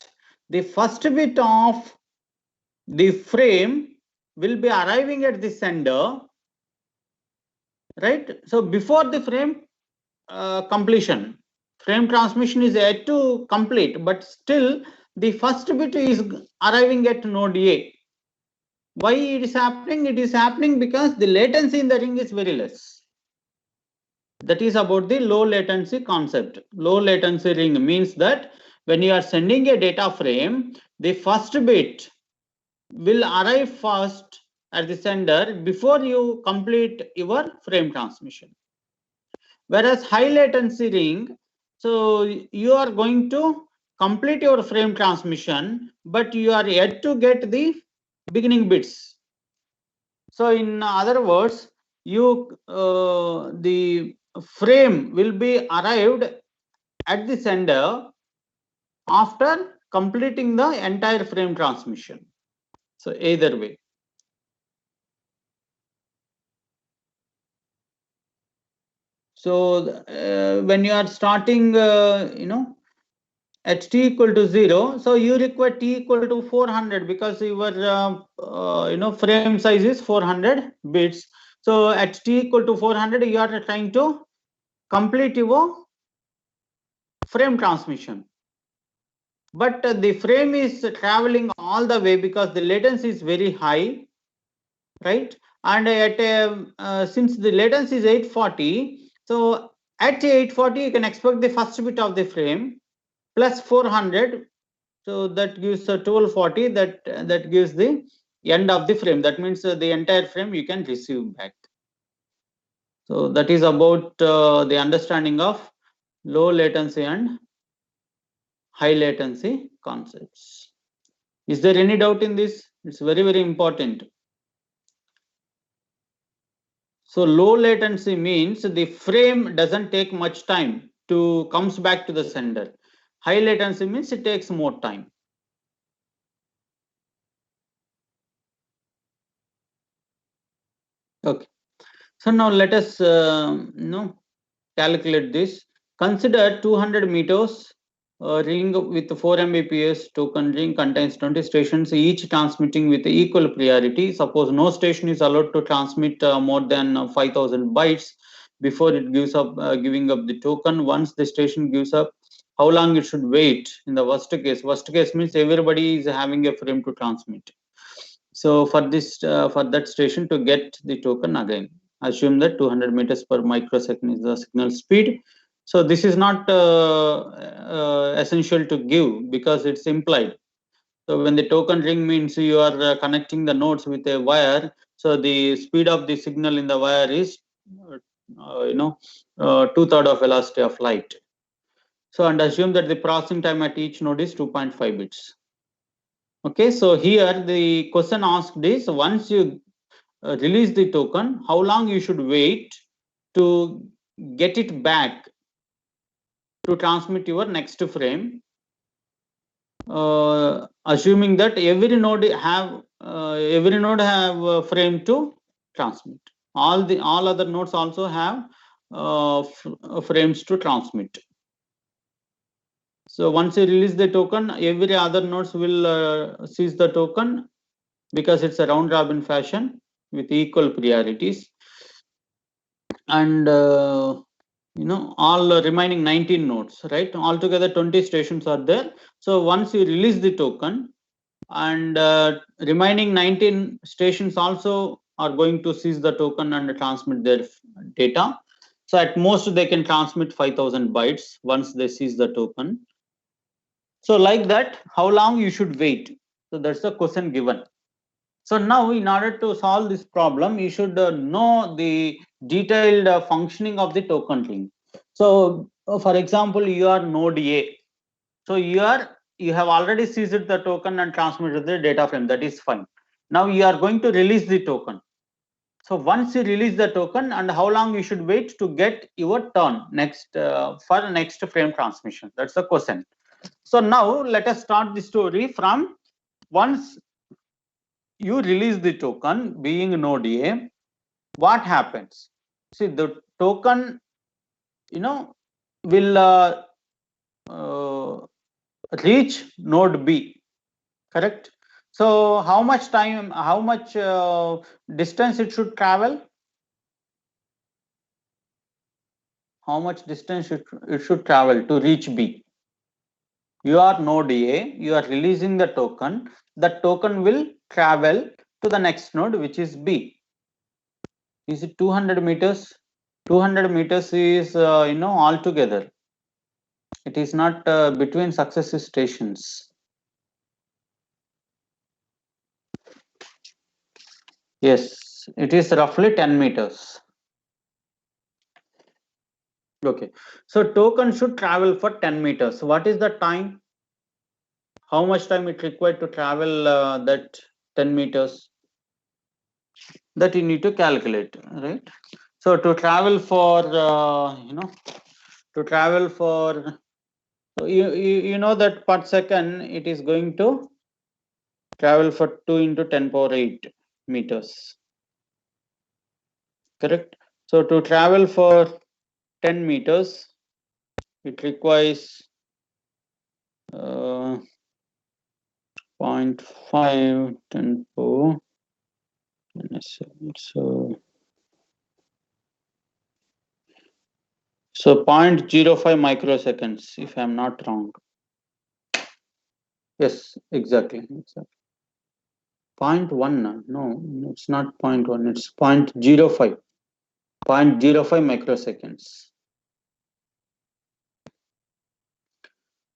the first bit of the frame will be arriving at the sender, right? So before the frame completion, frame transmission is yet to complete, but still the first bit is arriving at node A. Why it is happening? It is happening because the latency in the ring is very less. That is about the low latency concept. Low latency ring means that when you are sending a data frame, the first bit will arrive first at the sender before you complete your frame transmission. Whereas high latency ring, so you are going to complete your frame transmission, but you are yet to get the beginning bits. So in other words, the frame will be arrived at the sender after completing the entire frame transmission. So either way. So when you are starting, at t equal to 0, so you require t equal to 400 because your frame size is 400 bits. So at t equal to 400, you are trying to complete your frame transmission. But the frame is traveling all the way because the latency is very high, right? And at since the latency is 840, so at 840 you can expect the first bit of the frame plus 400, so that gives 1240. That gives the end of the frame. That means the entire frame you can receive back. So that is about the understanding of low latency and high latency concepts. Is there any doubt in this? It's very, very important. So low latency means the frame doesn't take much time to comes back to the sender. High latency means it takes more time. Okay. So now let us calculate this. Consider 200 meters ring with 4 Mbps token ring contains 20 stations, each transmitting with equal priority. Suppose no station is allowed to transmit more than 5,000 bytes before it gives up giving up the token. Once the station gives up, how long it should wait in the worst case? Worst case means everybody is having a frame to transmit. So for this for that station to get the token again, assume that 200 meters per microsecond is the signal speed. So this is not essential to give because it's implied. So when the token ring means you are connecting the nodes with a wire, so the speed of the signal in the wire is 2/3 of velocity of light. So and assume that the processing time at each node is 2.5 bits. Okay, so here the question asked is, once you release the token, how long you should wait to get it back to transmit your next frame, assuming that every node have a frame to transmit. All other nodes also have frames to transmit. So once you release the token, every other nodes will seize the token because it's a round robin fashion with equal priorities. And all remaining 19 nodes, right? Altogether 20 stations are there. So once you release the token, and remaining 19 stations also are going to seize the token and transmit their data. So at most they can transmit 5,000 bytes once they seize the token. So like that, how long you should wait? So that's the question given. So now in order to solve this problem, you should know the detailed functioning of the token ring. So for example, you are node A. So you have already seized the token and transmitted the data frame. That is fine. Now you are going to release the token. So once you release the token, and how long you should wait to get your turn next for next frame transmission? That's the question. So now let us start the story from once you release the token being node A, what happens? See, the token, will reach node B, correct? So how much time, how much distance it should travel? How much distance it should travel to reach B? You are node A, you are releasing the token. The token will travel to the next node, which is B. Is it 200 meters? 200 meters is all together. It is not between successive stations. Yes, it is roughly 10 meters. Okay, so token should travel for 10 meters. What is the time? How much time it required to travel that 10 meters? that you need to calculate, right? So to travel for to travel for, so you know that per second it is going to travel for 2 into 10 power 8 meters, correct? So to travel for 10 meters, it requires 0.5 10 power. So 0.05 microseconds, if I'm not wrong. Yes, exactly. 0.1, no, it's not 0.1, it's 0.05. 0.05 microseconds.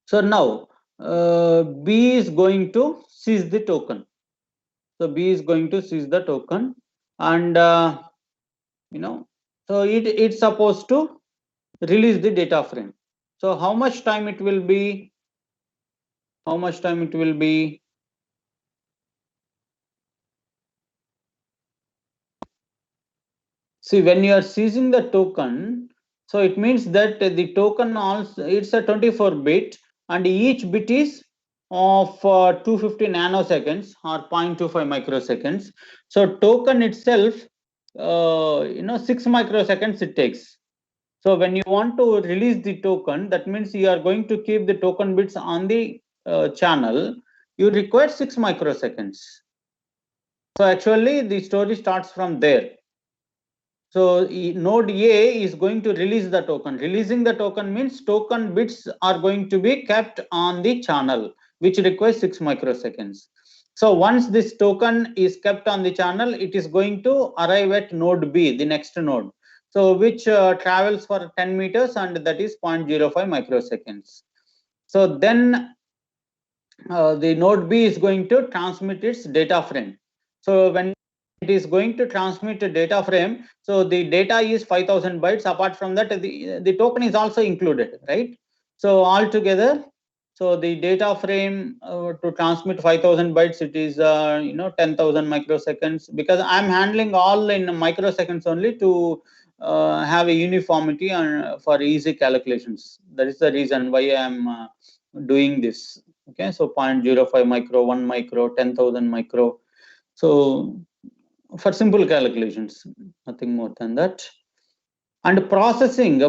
So now B is going to seize the token. So B is going to seize the token, and so it's supposed to release the data frame. So how much time it will be? How much time it will be? See, when you are seizing the token, so it means that the token also, it's a 24 bit, and each bit is of 250 nanoseconds or 0.25 microseconds. So token itself, 6 microseconds it takes. So when you want to release the token, that means you are going to keep the token bits on the channel. You require 6 microseconds. So actually the story starts from there. So node A is going to release the token. Releasing the token means token bits are going to be kept on the channel, which requires 6 microseconds. So once this token is kept on the channel, it is going to arrive at node B, the next node. So which travels for 10 meters, and that is 0.05 microseconds. So then the node B is going to transmit its data frame. So when it is going to transmit a data frame, so the data is 5000 bytes. Apart from that, the token is also included, right? So altogether, so the data frame to transmit 5000 bytes, it is 10,000 microseconds, because I'm handling all in microseconds only to have a uniformity and for easy calculations. That is the reason why I'm doing this. Okay, so 0.05 micro, 1 micro, 10,000 micro. So for simple calculations, nothing more than that. And processing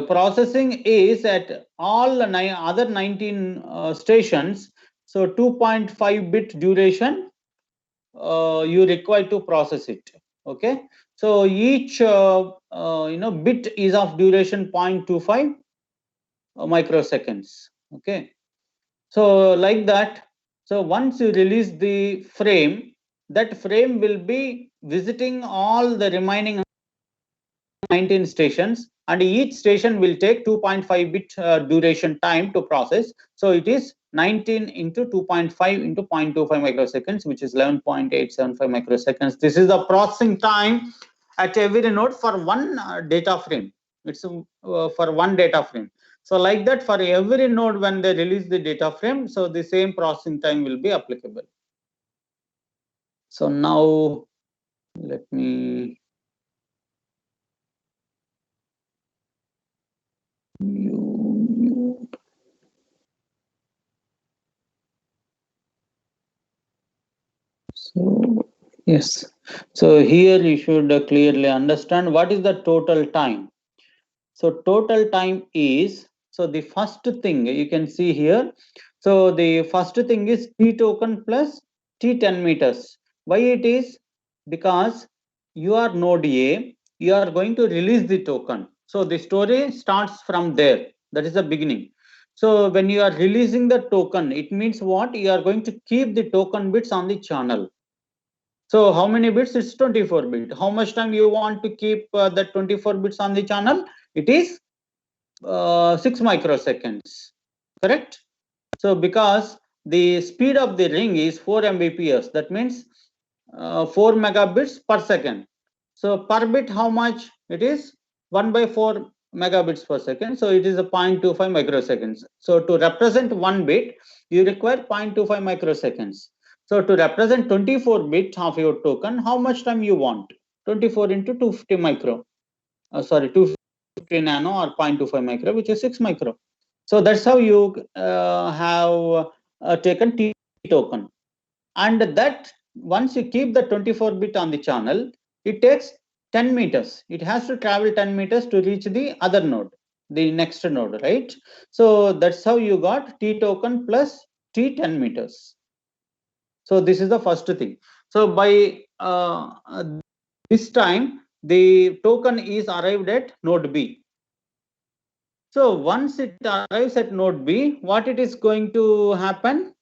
is at all other 19 stations. So 2.5 bit duration you require to process it. Okay, so each bit is of duration 0.25 microseconds. Okay, so like that. So once you release the frame, that frame will be visiting all the remaining 19 stations, and each station will take 2.5 bit duration time to process. So it is 19 into 2.5 into 0.25 microseconds, which is 11.875 microseconds. This is the processing time at every node for one data frame. It's for one data frame. So like that, for every node, when they release the data frame, so the same processing time will be applicable. So now let me so yes, so here you should clearly understand what is the total time. So total time is, so the first thing you can see here, so the first thing is T token plus T 10 meters. Why it is? Because you are node A, you are going to release the token. So the story starts from there. That is the beginning. So when you are releasing the token, it means what? You are going to keep the token bits on the channel. So how many bits? It's 24 bit. How much time you want to keep that 24 bits on the channel? It is 6 microseconds, correct? So because the speed of the ring is 4 Mbps, that means 4 megabits per second. So per bit, how much it is? 1/4 megabits per second. So it is a 0.25 microseconds. So to represent 1 bit, you require 0.25 microseconds. So to represent 24 bit of your token, how much time you want? 24 into 250 micro. Sorry, 250 nano or 0.25 micro, which is 6 micro. So that's how you have taken T token. And that once you keep the 24 bit on the channel, it takes 10 meters. It has to travel 10 meters to reach the other node, the next node, right? So that's how you got T token plus T 10 meters. So this is the first thing. So by this time, the token is arrived at node B. So once it arrives at node B, what it is going to happen?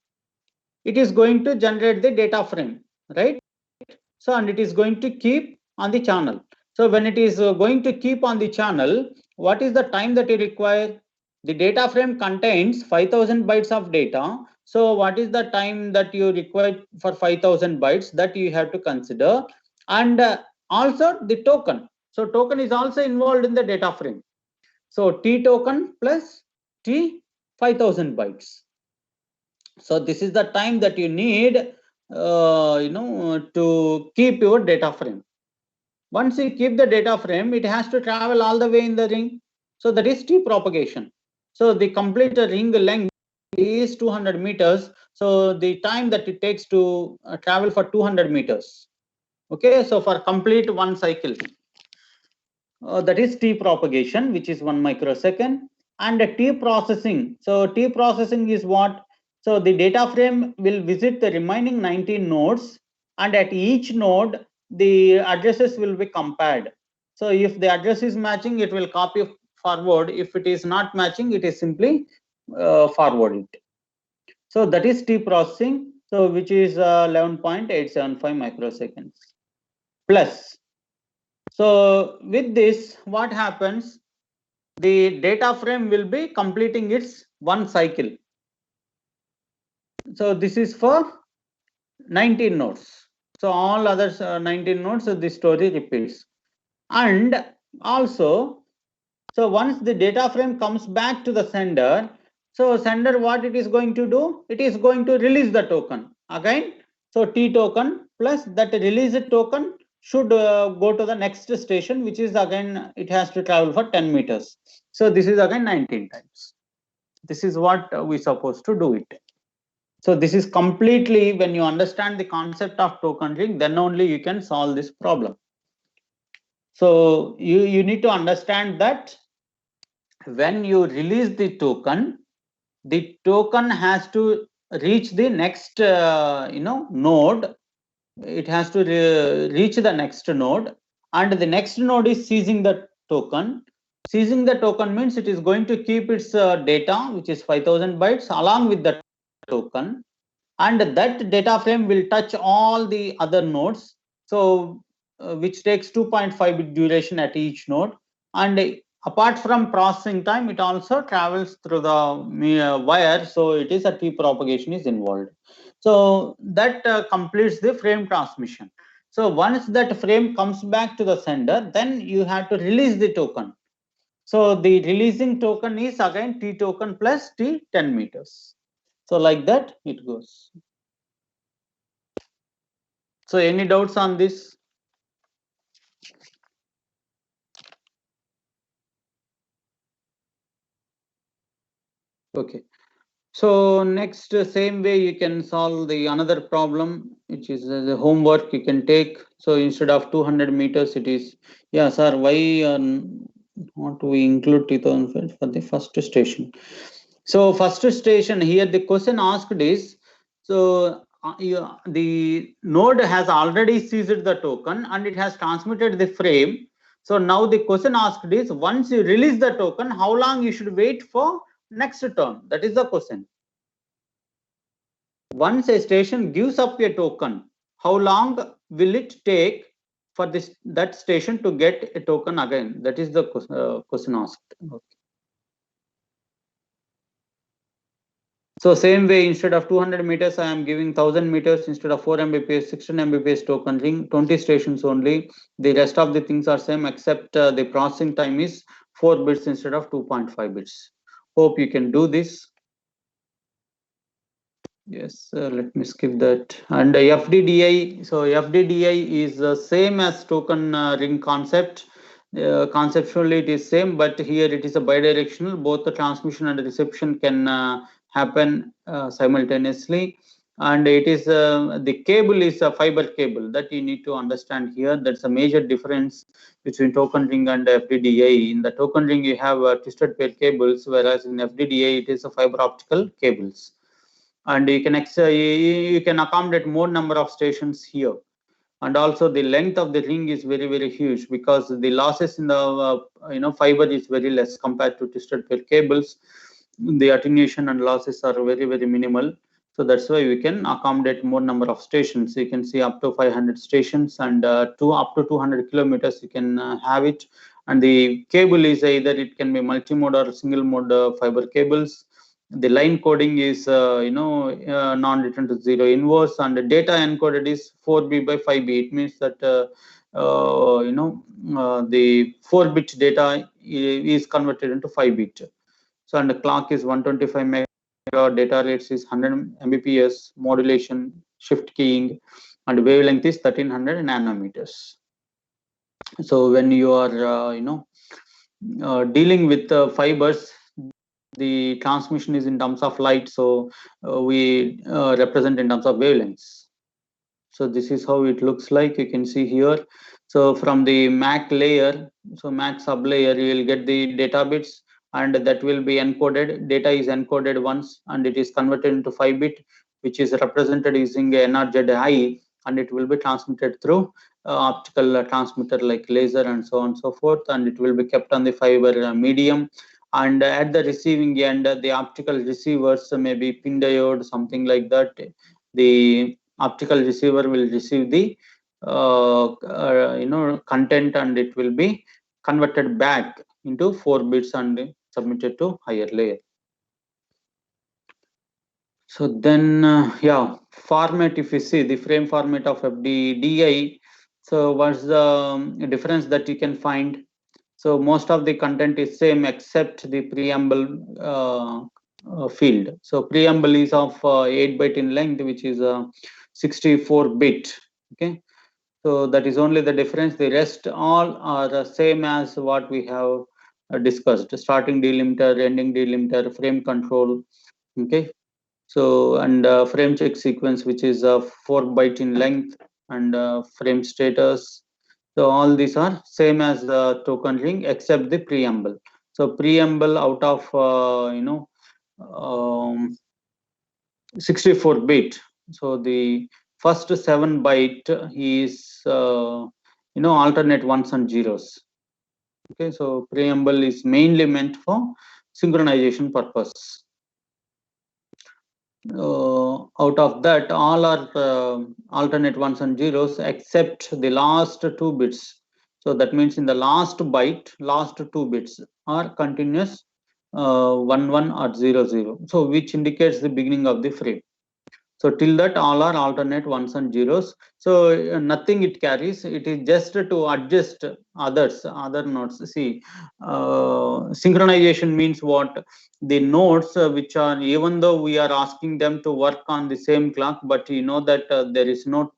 It is going to generate the data frame, right? So, and it is going to keep on the channel. So when it is going to keep on the channel, what is the time that you require? The data frame contains 5000 bytes of data. So what is the time that you require for 5000 bytes that you have to consider? And also the token. So token is also involved in the data frame. So T token plus T 5000 bytes. So this is the time that you need to keep your data frame. Once you keep the data frame, it has to travel all the way in the ring. So that is T propagation. So the complete ring length is 200 meters. So the time that it takes to travel for 200 meters. Okay, so for complete one cycle, that is T propagation, which is 1 microsecond. And T processing. So T processing is what? So the data frame will visit the remaining 19 nodes, and at each node, the addresses will be compared. So if the address is matching, it will copy forward. If it is not matching, it is simply forward it. So that is T processing, so which is 11.875 microseconds plus. So with this, what happens? The data frame will be completing its one cycle. So this is for 19 nodes. So all other 19 nodes, so this story repeats. And also, so once the data frame comes back to the sender, so sender, what it is going to do? It is going to release the token again. So T token plus that released token should go to the next station, which is again, it has to travel for 10 meters. So this is again 19 times. This is what we supposed to do it. So this is completely, when you understand the concept of token ring, then only you can solve this problem. So you need to understand that when you release the token has to reach the next node. It has to reach the next node, and the next node is seizing the token. Seizing the token means it is going to keep its data, which is 5000 bytes, along with the token, and that data frame will touch all the other nodes. So which takes 2.5 bit duration at each node. And apart from processing time, it also travels through the wire, so it is a T propagation is involved. So that completes the frame transmission. So once that frame comes back to the sender, then you have to release the token. So the releasing token is again T token plus T 10 meters. So like that it goes. So any doubts on this? Okay. So next, same way you can solve the another problem, which is the homework you can take. So instead of 200 meters, it is, yeah, sir, why not we include 2000 for the first station? So first station here, the question asked is, so the node has already seized the token and it has transmitted the frame. So now the question asked is, once you release the token, how long you should wait for next turn? That is the question. Once a station gives up a token, how long will it take for that station to get a token again? That is the question asked. Okay. So same way, instead of 200 meters, I am giving 1000 meters. Instead of 4 Mbps, 16 Mbps token ring, 20 stations only. The rest of the things are same, except the processing time is 4 bits instead of 2.5 bits. Hope you can do this. Yes, let me skip that. And FDDI, so FDDI is the same as token ring concept. Conceptually, it is same, but here it is a bidirectional. Both the transmission and reception can happen simultaneously. And it is the cable is a fiber cable that you need to understand here. That's a major difference between token ring and FDDI. In the token ring, you have twisted pair cables, whereas in FDDI, it is a fiber optical cables. And you can you can accommodate more number of stations here. And also the length of the ring is very huge, because the losses in the fiber is very less compared to twisted pair cables. The attenuation and losses are very minimal, so that's why we can accommodate more number of stations. You can see up to 500 stations, and up to 200 kilometers you can have it. And the cable is either it can be multi-mode or single mode fiber cables. The line coding is non-return to zero inverse, and the data encoded is 4b by 5b. It means that the 4-bit data is converted into 5-bit. So, and the clock is 125 mega, data rates is 100 mbps, modulation, shift keying, and wavelength is 1300 nanometers. So when you are dealing with fibers, the transmission is in terms of light, so we represent in terms of wavelengths. So this is how it looks like. You can see here. So from the MAC layer, so MAC sub layer, you will get the data bits, and that will be encoded. Data is encoded once, and it is converted into 5-bit, which is represented using NRZ-I, and it will be transmitted through optical transmitter like laser and so on and so forth, and it will be kept on the fiber medium. And at the receiving end, the optical receivers, maybe pin diode, something like that, the optical receiver will receive the content, and it will be converted back into 4 bits and submitted to higher layer. So then format, if you see the frame format of FDDI, so what's the difference that you can find? So most of the content is same except the preamble field. So preamble is of 8-bit in length, which is 64-bit. Okay, so that is only the difference. The rest all are the same as what we have discussed: starting delimiter, ending delimiter, frame control. Okay, so and frame check sequence, which is 4-bit in length, and frame status. So all these are same as the token ring except the preamble. So preamble out of 64-bit. So the first 7-byte is alternate ones and zeros. Okay, so preamble is mainly meant for synchronization purpose. Out of that, all are alternate ones and zeros except the last 2 bits. So that means in the last byte, last 2 bits are continuous 1 1 or 0 0. So which indicates the beginning of the frame. So till that, all are alternate ones and zeros. So nothing it carries. It is just to adjust other nodes. See, synchronization means what? The nodes which are, even though we are asking them to work on the same clock, but you know that there is no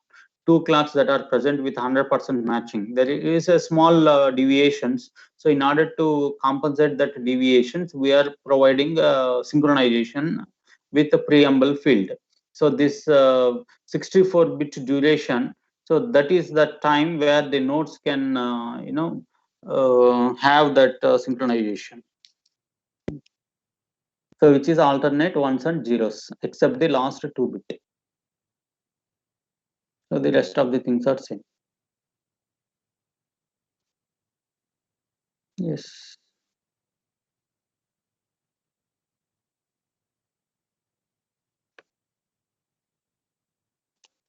two clocks that are present with 100% matching. There is a small deviations. So in order to compensate that deviations, we are providing synchronization with the preamble field. So this 64-bit duration, so that is the time where the nodes can have that synchronization. So which is alternate ones and zeros except the last 2-bit. So the rest of the things are same. Yes.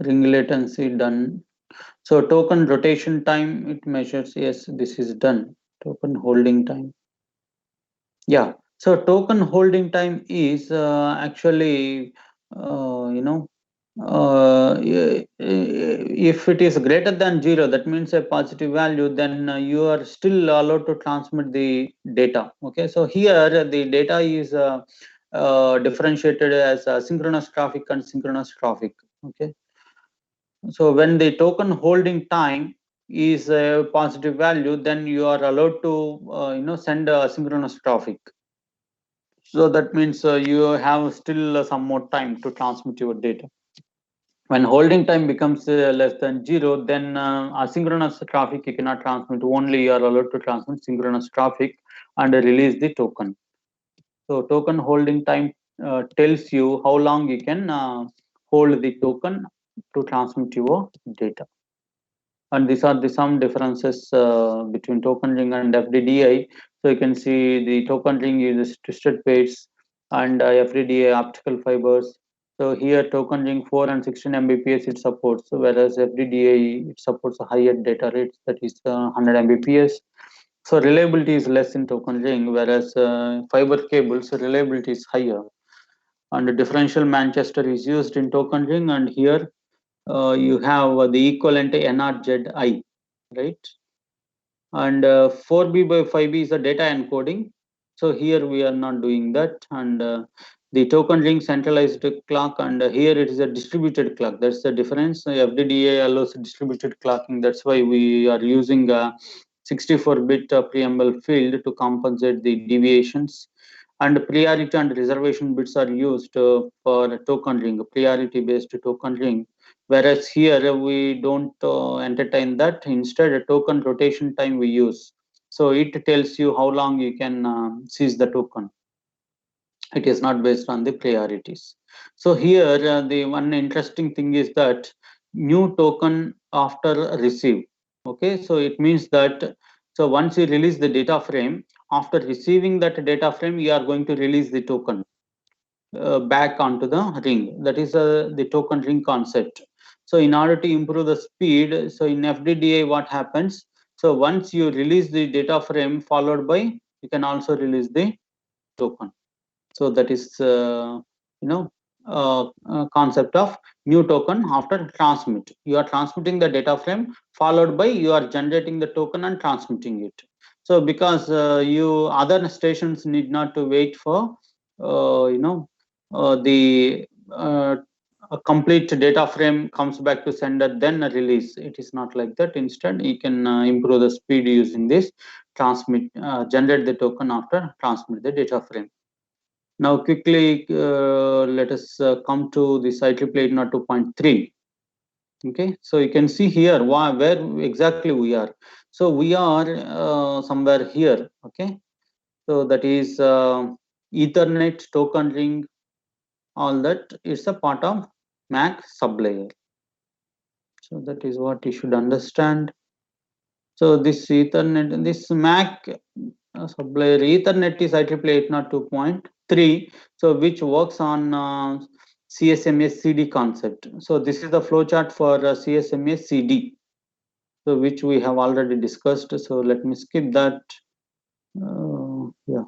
Ring latency done. So token rotation time, it measures. Yes, this is done. Token holding time. Yeah. So token holding time is actually if it is greater than 0, that means a positive value, then you are still allowed to transmit the data. Okay, so here the data is differentiated as synchronous traffic and synchronous traffic. Okay, so when the token holding time is a positive value, then you are allowed to send synchronous traffic. So that means you have still some more time to transmit your data. When holding time becomes less than 0, then asynchronous traffic you cannot transmit. Only you are allowed to transmit synchronous traffic and release the token. So token holding time tells you how long you can hold the token to transmit your data. And these are the some differences between token ring and FDDI. So you can see the token ring uses twisted pates and FDDI optical fibers. So here token ring 4 and 16 Mbps it supports, whereas FDDI it supports a higher data rates, that is 100 Mbps. So reliability is less in token ring, whereas fiber cables reliability is higher. And differential Manchester is used in token ring, and here you have the equivalent NRZI, right? And 4B by 5B is a data encoding. So here we are not doing that. And the token ring centralized clock, and here it is a distributed clock. That's the difference. FDDA allows distributed clocking. That's why we are using a 64-bit preamble field to compensate the deviations. And priority and reservation bits are used for token ring, priority based token ring, whereas here we don't entertain that. Instead a token rotation time we use, so it tells you how long you can seize the token. It is not based on the priorities. So here the one interesting thing is that new token after receive. Okay, so it means that, so once you release the data frame, after receiving that data frame you are going to release the token back onto the ring. That is the token ring concept. So in order to improve the speed, so in FDDI what happens, so once you release the data frame, followed by you can also release the token. So that is concept of new token after transmit. You are transmitting the data frame, followed by you are generating the token and transmitting it. So because you other stations need not to wait for the a complete data frame comes back to sender, then a release. It is not like that. Instead you can improve the speed using this transmit, generate the token after transmit the data frame. Now quickly let us come to the IEEE 802.3. Okay, so you can see here where exactly we are. So we are somewhere here. Okay, so that is Ethernet, token ring, all that is a part of MAC sublayer. So that is what you should understand. So this Ethernet, this MAC sublayer Ethernet is IEEE 802.3, so which works on CSMA CD concept. So this is the flowchart for CSMA CD, so which we have already discussed. So let me skip that. Yeah,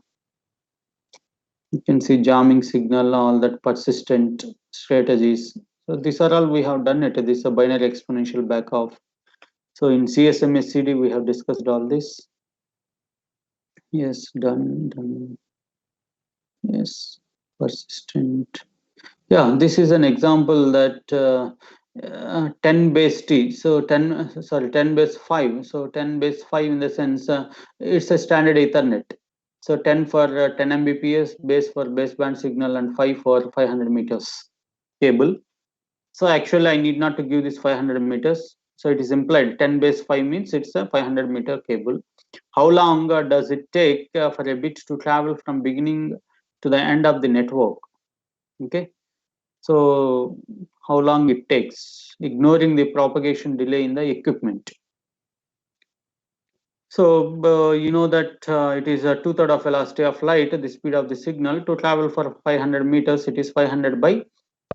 you can see jamming signal, all that persistent strategies. So these are all we have done it. This is a binary exponential backoff. So in CSMA CD we have discussed all this. Yes, done. Yes, persistent. Yeah, this is an example that 10 base T. So 10 base 5. So 10 base 5 in the sense it's a standard Ethernet. So 10 for 10 Mbps base for baseband signal, and 5 for 500 meters cable. So actually I need not to give this 500 meters. So it is implied 10 base 5 means it's a 500 meter cable. How long does it take for a bit to travel from beginning to the end of the network? Okay, so how long it takes, ignoring the propagation delay in the equipment. So you know that it is a 2/3 of velocity of light, the speed of the signal. To travel for 500 meters, it is 500 by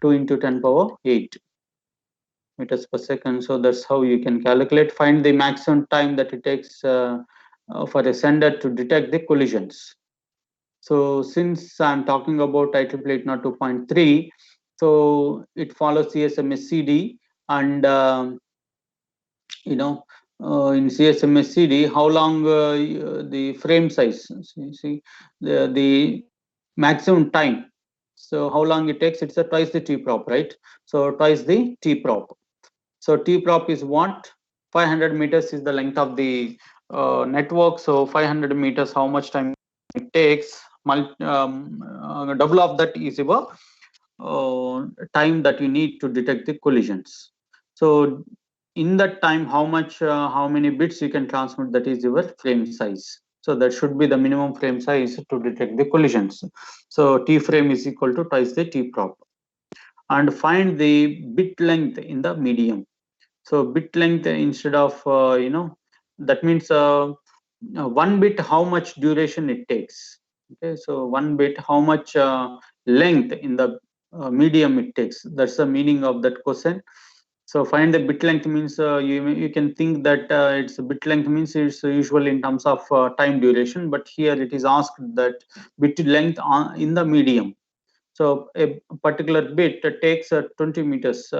2 into 10 power 8 meters per second. So that's how you can calculate, find the maximum time that it takes for a sender to detect the collisions. So since I'm talking about IEEE 802.3, so it follows CSMA CD, and in CSMA CD, how long the frame size. See the maximum time So how long it takes? It's a twice the t-prop, right? So twice the t-prop. So t-prop is what? 500 meters is the length of the network. So 500 meters, how much time it takes? Double of that is your time that you need to detect the collisions. So in that time, how many bits you can transmit, that is your frame size. So that should be the minimum frame size to detect the collisions. So t frame is equal to twice the t prop. And find the bit length in the medium. So bit length instead of that means 1 bit, how much duration it takes. Okay, so 1 bit, how much length in the medium it takes. That's the meaning of that question. So find the bit length means you can think that it's bit length means it's usually in terms of time duration, but here it is asked that bit length in the medium. So a particular bit takes 20 meters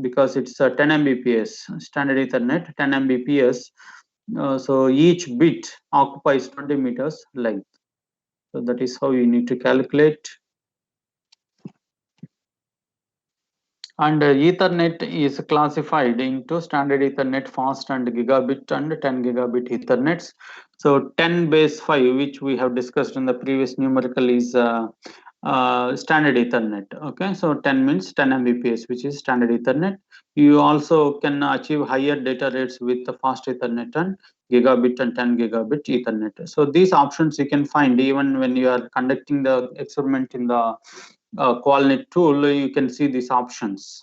because it's 10 Mbps standard Ethernet, 10 Mbps. So each bit occupies 20 meters length. So that is how you need to calculate. And Ethernet is classified into standard Ethernet, fast and gigabit and 10 gigabit Ethernets. So 10 base 5, which we have discussed in the previous numerical, is standard Ethernet. Okay, so 10 means 10 Mbps, which is standard Ethernet. You also can achieve higher data rates with the fast Ethernet and gigabit and 10 gigabit Ethernet. So these options you can find even when you are conducting the experiment in the Qualnet tool. You can see these options.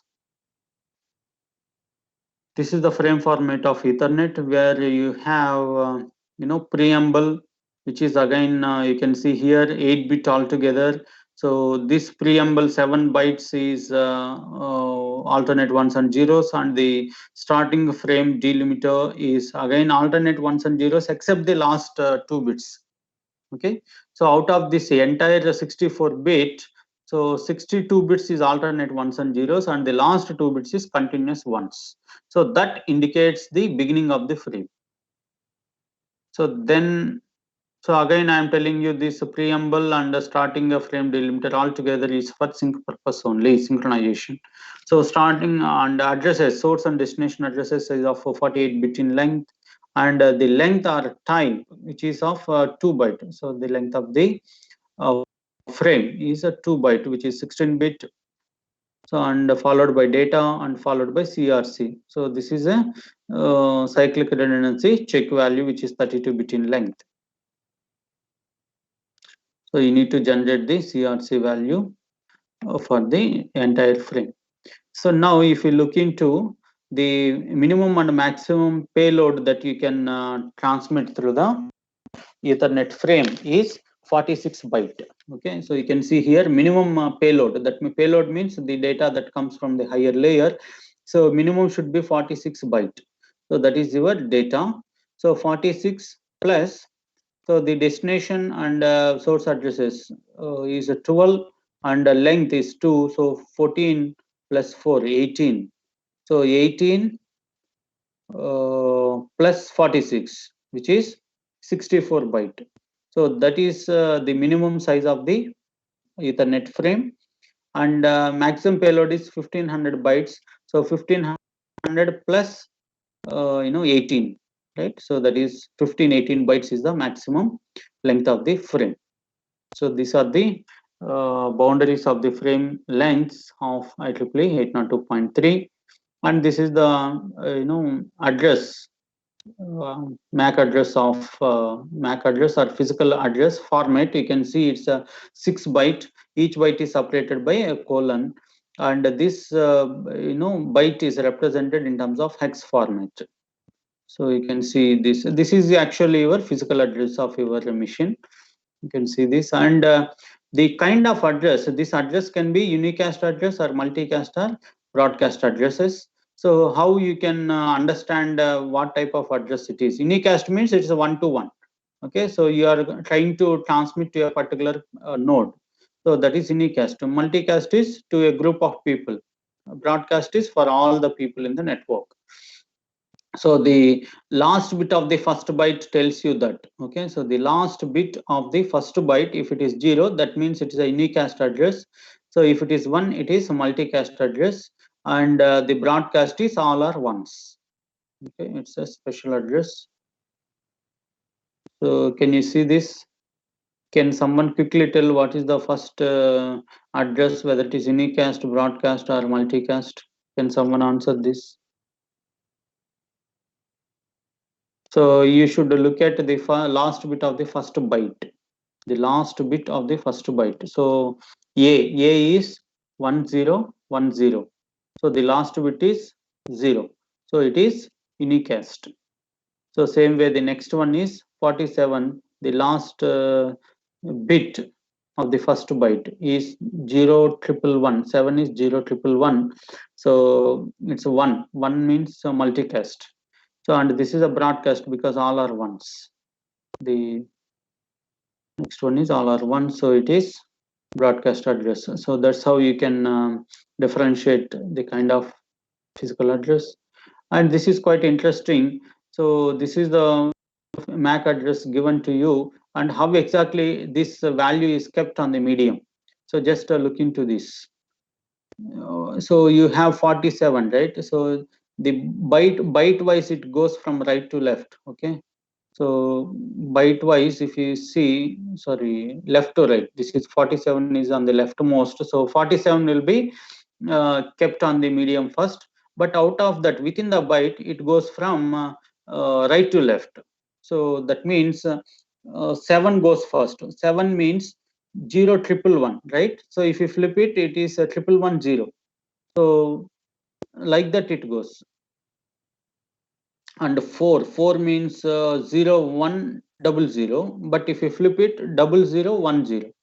This is the frame format of Ethernet, where you have preamble, which is again you can see here 8-bit altogether. So this preamble 7 bytes is alternate ones and zeros, and the starting frame delimiter is again alternate ones and zeros except the last 2 bits. Okay, so out of this entire 64 bit, so 62 bits is alternate ones and zeros, and the last 2 bits is continuous ones. So that indicates the beginning of the frame. So again I am telling you this preamble and starting a frame delimiter altogether is for sync purpose only, synchronization. So starting and addresses, source and destination addresses is of 48 bit in length, and the length or type, which is of 2 byte. So the length of the frame is a 2 byte, which is 16 bit. So and followed by data and followed by CRC. So this is a cyclic redundancy check value, which is 32 bit in length. So you need to generate the CRC value for the entire frame. So now if you look into the minimum and maximum payload that you can transmit through the Ethernet frame is 46 byte. Okay, so you can see here minimum payload. That payload means the data that comes from the higher layer. So minimum should be 46 byte. So that is your data. So 46 plus, so the destination and source addresses is 12, and length is 2. So 14 plus 4, 18. So 18 plus 46, which is 64 byte. So that is the minimum size of the Ethernet frame, and maximum payload is 1500 bytes. So 1500 plus 18, right? So that is 1518 bytes is the maximum length of the frame. So these are the boundaries of the frame lengths of IEEE 802.3, and this is the address, MAC address of MAC address or physical address format. You can see it's a 6 byte. Each byte is separated by a colon, and this byte is represented in terms of hex format. So you can see this. This is actually your physical address of your machine. You can see this, and the kind of address. This address can be unicast address or multicast or broadcast addresses. So how you can understand what type of address it is? Unicast means it's a one-to-one. Okay, so you are trying to transmit to a particular node. So that is unicast. Multicast is to a group of people. Broadcast is for all the people in the network. So the last bit of the first byte tells you that. Okay, so the last bit of the first byte, if it is 0, that means it is a unicast address. So if it is 1, it is a multicast address, and the broadcast is all are ones. Okay, it's a special address. So can you see this? Can someone quickly tell what is the first address, whether it is unicast, broadcast, or multicast? Can someone answer this? So you should look at the last bit of the first byte. The last bit of the first byte. So A is 1010. So the last bit is 0. So it is unicast. So same way the next one is 47. The last bit of the first byte is 0111. 7 is 0111. So it's 1. 1 means multicast. So and this is a broadcast because all are ones. The next one is all are one, so it is broadcast address. So that's how you can differentiate the kind of physical address. And this is quite interesting. So this is the MAC address given to you, and how exactly this value is kept on the medium. So just look into this. So you have 47, right? So the byte wise it goes from right to left. Okay, so byte wise, if you see, sorry, left to right, this is 47 is on the leftmost. So 47 will be kept on the medium first, but out of that, within the byte, it goes from right to left. So that means 7 goes first. 7 means 0111, right? So if you flip it, it is 1110. So like that it goes. And 4 means 0100, but if you flip it, 0010.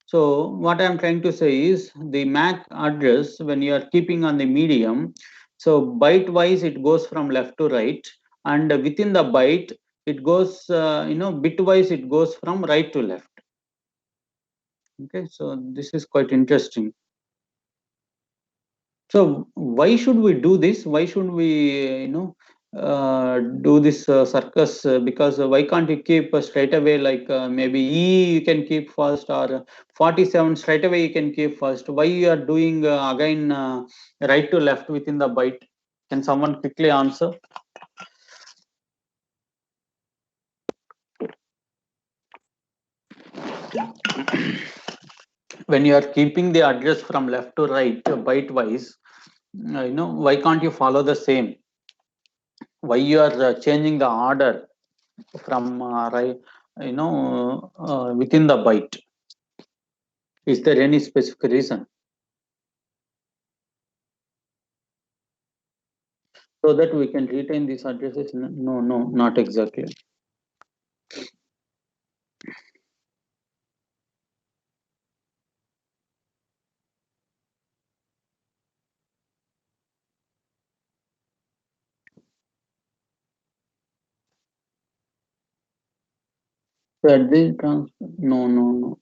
So what I am trying to say is the MAC address, when you are keeping on the medium, so byte wise it goes from left to right, and within the byte it goes bit wise it goes from right to left. Okay, so this is quite interesting. So why should we do this? Why should we, do this circus? Because why can't you keep straight away, like maybe E you can keep first, or 47 straight away you can keep first? Why you are doing again right to left within the byte? Can someone quickly answer? When you are keeping the address from left to right byte wise, why can't you follow the same? Why you are changing the order from right, within the byte? Is there any specific reason? So that we can retain these addresses? No, not exactly. No, no.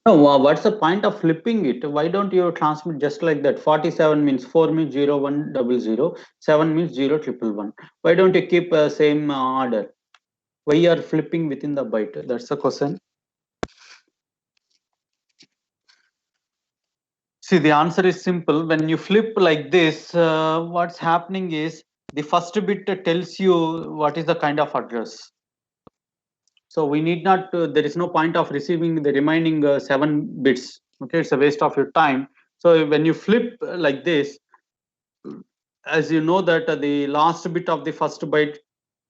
No, what's the point of flipping it? Why don't you transmit just like that? 47 means 4 means 0100, 7 means 0111. Why don't you keep same order? Why you are flipping within the byte? That's the question. See, the answer is simple. When you flip like this, what's happening is the first bit tells you what is the kind of address. So we need not, there is no point of receiving the remaining 7 bits. Okay, it's a waste of your time. So when you flip like this, as you know that the last bit of the first byte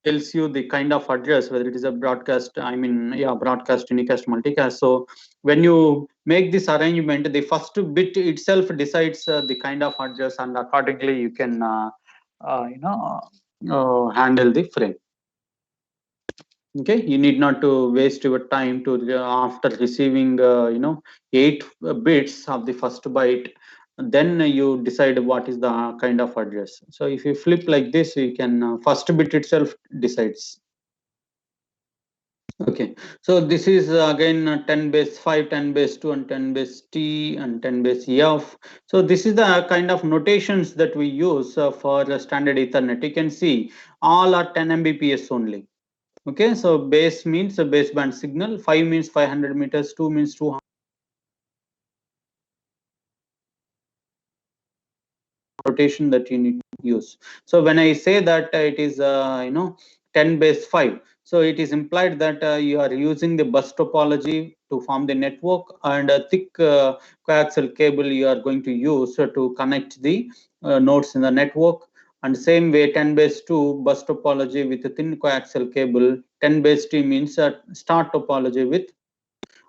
tells you the kind of address, whether it is a broadcast, broadcast, unicast, multicast. So when you make this arrangement, the first bit itself decides the kind of address, and accordingly you can handle the frame. Okay, you need not to waste your time to after receiving 8 bits of the first byte, then you decide what is the kind of address. So if you flip like this, you can first bit itself decides. Okay, so this is again 10 base 5, 10 base 2, and 10 base T, and 10 base F. So this is the kind of notations that we use for standard Ethernet. You can see all are 10 Mbps only. Okay, so base means a baseband signal, 5 means 500 meters, 2 means 200 rotation that you need to use. So when I say that it is 10 base 5, so it is implied that you are using the bus topology to form the network, and a thick coaxial cable you are going to use to connect the nodes in the network. And same way 10 base 2 bus topology with a thin coaxial cable, 10 base T means a star topology with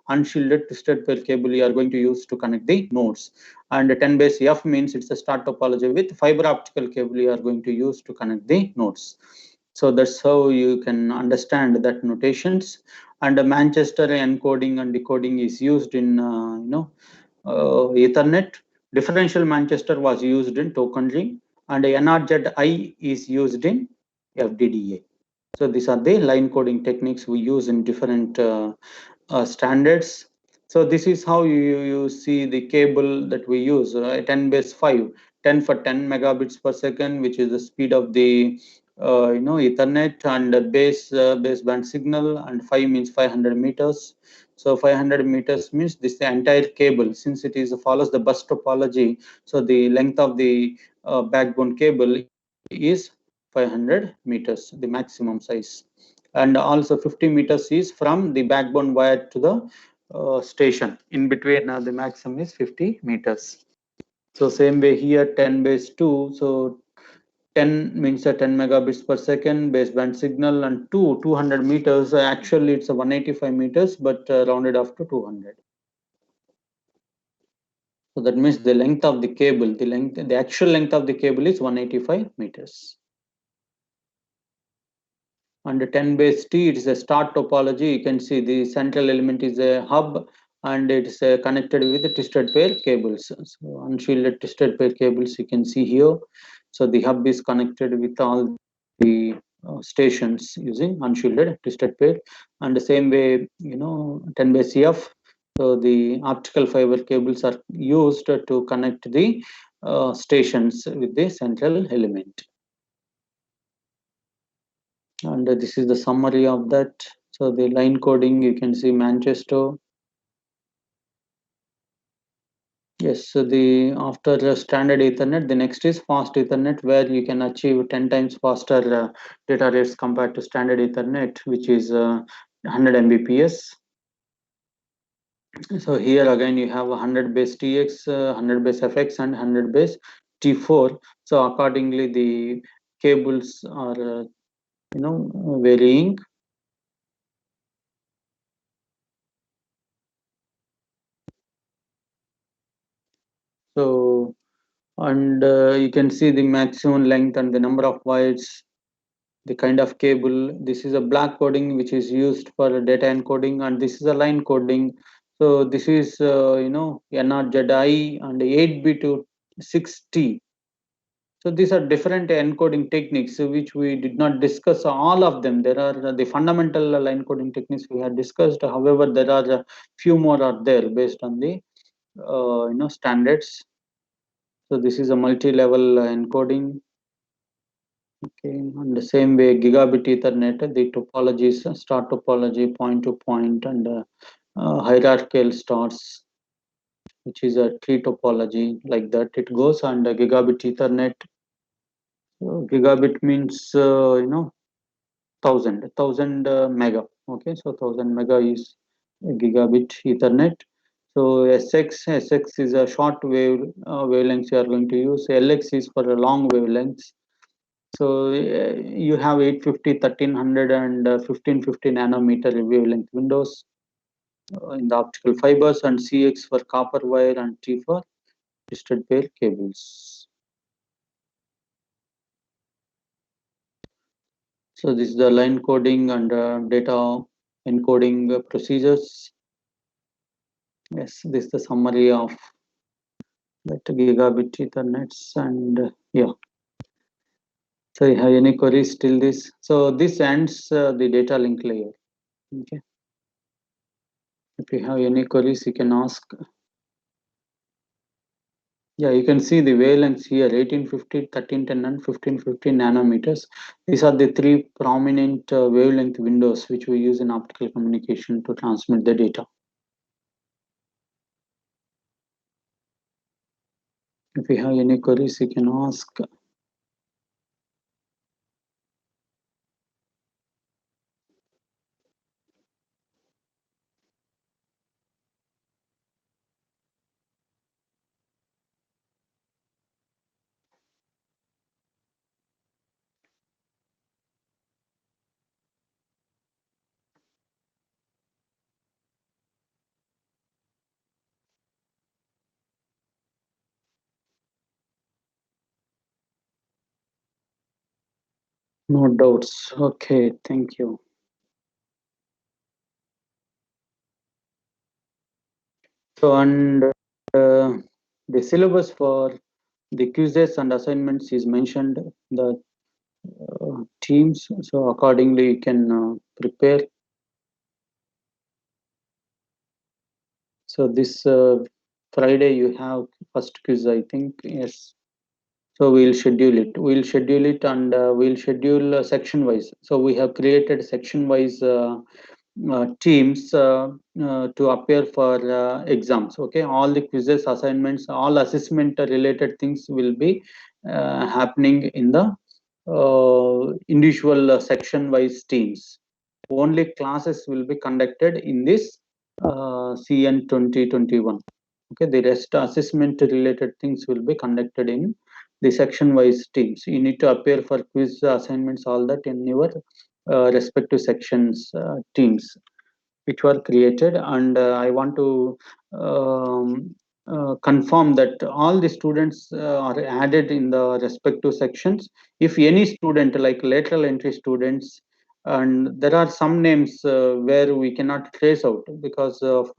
unshielded twisted pair cable you are going to use to connect the nodes. And 10 base F means it's a star topology with fiber optical cable you are going to use to connect the nodes. So that's how you can understand that notations. And the Manchester encoding and decoding is used in Ethernet. Differential Manchester was used in token ring, and NRZ-I is used in FDDA. So these are the line coding techniques we use in different standards. So this is how you see the cable that we use, 10 base 5, 10 for 10 megabits per second, which is the speed of the Ethernet, and baseband signal, and 5 means 500 meters. So 500 meters means this the entire cable, since it is follows the bus topology. So the length of the backbone cable is 500 meters, the maximum size. And also 50 meters is from the backbone wire to the station. In between the maximum is 50 meters. So same way here 10 base 2, so 10 means a 10 megabits per second baseband signal, and 200 meters, actually it's a 185 meters, but rounded off to 200. So that means the length of the cable, the actual length of the cable is 185 meters. And 10 base T, it is a star topology. You can see the central element is a hub, and it is connected with the twisted pair cables. So unshielded twisted pair cables you can see here. So the hub is connected with all the stations using unshielded twisted pair. And the same way, 10 base F. So the optical fiber cables are used to connect the stations with the central element. And this is the summary of that. So the line coding, you can see Manchester. Yes, so the after standard Ethernet, the next is fast Ethernet, where you can achieve 10 times faster data rates compared to standard Ethernet, which is 100 Mbps. So here again you have 100 base TX, 100 base FX, and 100 base T4. So accordingly the cables are varying. So, and you can see the maximum length and the number of wires, the kind of cable. This is a black coding which is used for data encoding, and this is a line coding. So this is NRZ-I and 8B to 6T. So these are different encoding techniques which we did not discuss all of them. There are the fundamental line coding techniques we had discussed. However, there are a few more are there based on the standards. So this is a multi-level encoding. Okay, and the same way gigabit Ethernet, the topology is star topology, point to point, and hierarchical stars, which is a tree topology, like that it goes. And gigabit Ethernet, gigabit means 1000 mega. Okay, so 1000 mega is gigabit Ethernet. So SX is a short wavelength you are going to use. LX is for a long wavelengths. So you have 850, 1300, and 1550 nanometer wavelength windows in the optical fibers, and CX for copper wire, and T for twisted pair cables. So this is the line coding and data encoding procedures. Yes, this is the summary of that gigabit Ethernets, and yeah. So you have any queries till this? So this ends the data link layer. Okay. If you have any queries, you can ask. Yeah, you can see the wavelengths here, 1850, 1310, and 1550 nanometers. These are the three prominent wavelength windows which we use in optical communication to transmit the data. If you have any queries, you can ask. No doubts. Okay, thank you. So, and the syllabus for the quizzes and assignments is mentioned, the teams. So, accordingly, you can prepare. So, this Friday you have first quiz, I think. Yes. So we'll schedule it. We'll schedule it, and we'll schedule section wise. So we have created section wise teams to appear for exams. Okay, all the quizzes, assignments, all assessment related things will be happening in the individual section wise teams. Only classes will be conducted in this CN 2021. Okay, the rest assessment related things will be conducted in the section wise teams. You need to appear for quiz assignments, all that in your respective sections teams which were created. And I want to confirm that all the students are added in the respective sections. If any student, like lateral entry students, and there are some names where we cannot trace out because of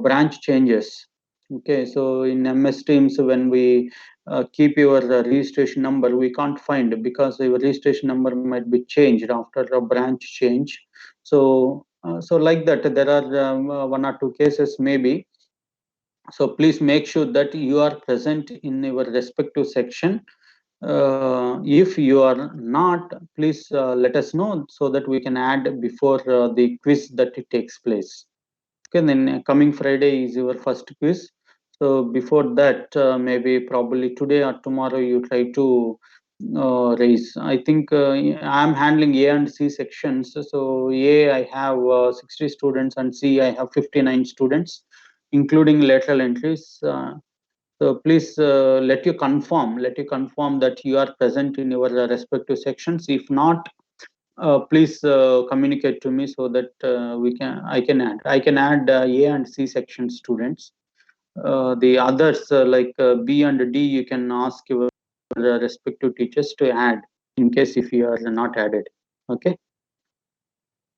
branch changes. Okay, so in MS Teams, when we keep your registration number, we can't find because your registration number might be changed after a branch change. So like that, there are one or two cases maybe. So please make sure that you are present in your respective section. If you are not, please let us know so that we can add before the quiz that it takes place. Okay, then coming Friday is your first quiz. So before that, maybe probably today or tomorrow, you try to raise. I think I'm handling A and C sections. So A, I have 60 students, and C, I have 59 students, including lateral entries. So please let you confirm that you are present in your respective sections. If not, please communicate to me so that I can add A and C section students. The others like B and D, you can ask your respective teachers to add in case if you are not added. Okay.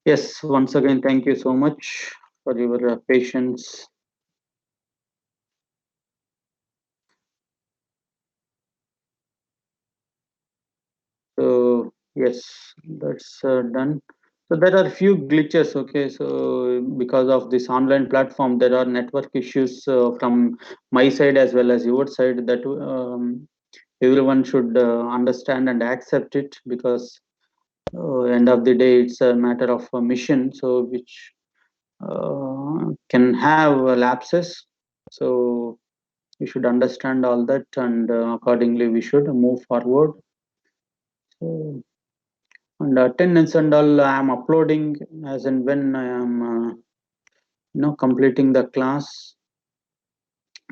Yes. Once again, thank you so much for your patience. So yes, that's done. So there are few glitches. Okay, so because of this online platform, there are network issues from my side as well as your side that everyone should understand and accept it, because end of the day it's a matter of a mission, so which can have lapses. So we should understand all that, and accordingly we should move forward. So, and attendance and all I am uploading as and when I am completing the class.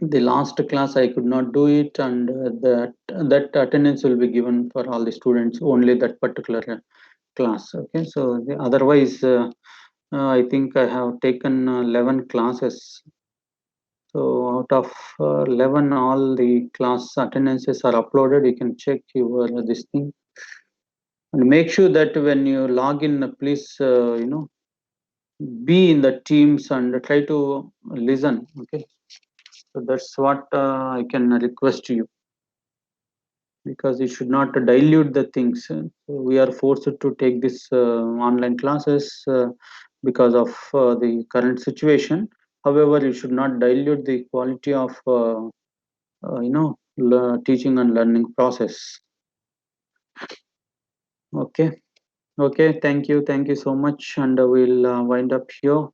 The last class I could not do it, and that attendance will be given for all the students, only that particular class. Okay, so otherwise I think I have taken 11 classes. So out of 11, all the class attendances are uploaded. You can check your this thing, and make sure that when you log in, please be in the teams and try to listen. Okay, so that's what I can request you, because it should not dilute the things. So we are forced to take this online classes because of the current situation. However, you should not dilute the quality of teaching and learning process. Okay. Okay, thank you so much, and we'll wind up here.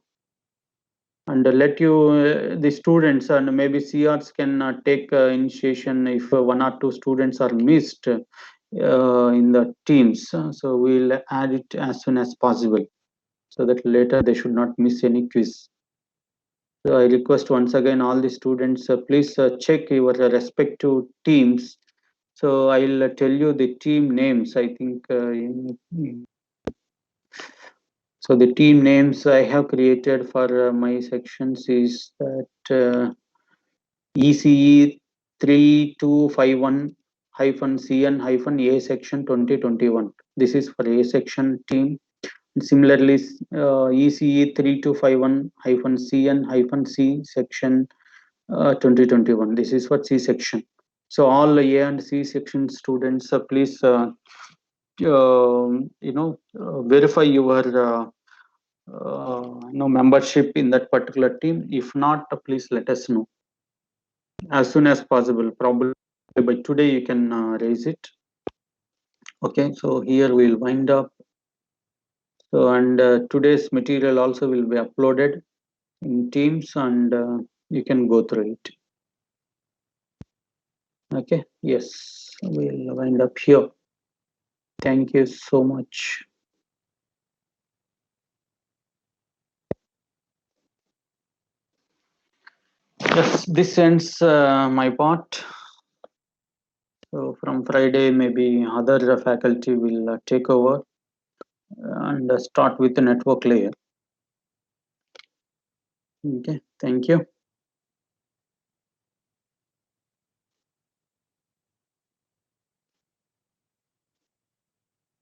And let you the students and maybe CRs can take initiation if one or two students are missed in the teams. So we'll add it as soon as possible, so that later they should not miss any quiz. So I request once again all the students, please check your respective teams. So I'll tell you the team names. I think so. The team names I have created for my sections is that ECE 3251 CN A section 2021. This is for A section team. Similarly, ECE 3251 CN C section 2021. This is for C section. So all A and C section students, please verify your membership in that particular team. If not, please let us know as soon as possible. Probably by today you can raise it. Okay, so here we'll wind up. So and today's material also will be uploaded in Teams, and you can go through it. Okay, yes, we'll wind up here. Thank you so much. Yes, this ends my part. So from Friday, maybe other faculty will take over and start with the network layer. Okay, thank you.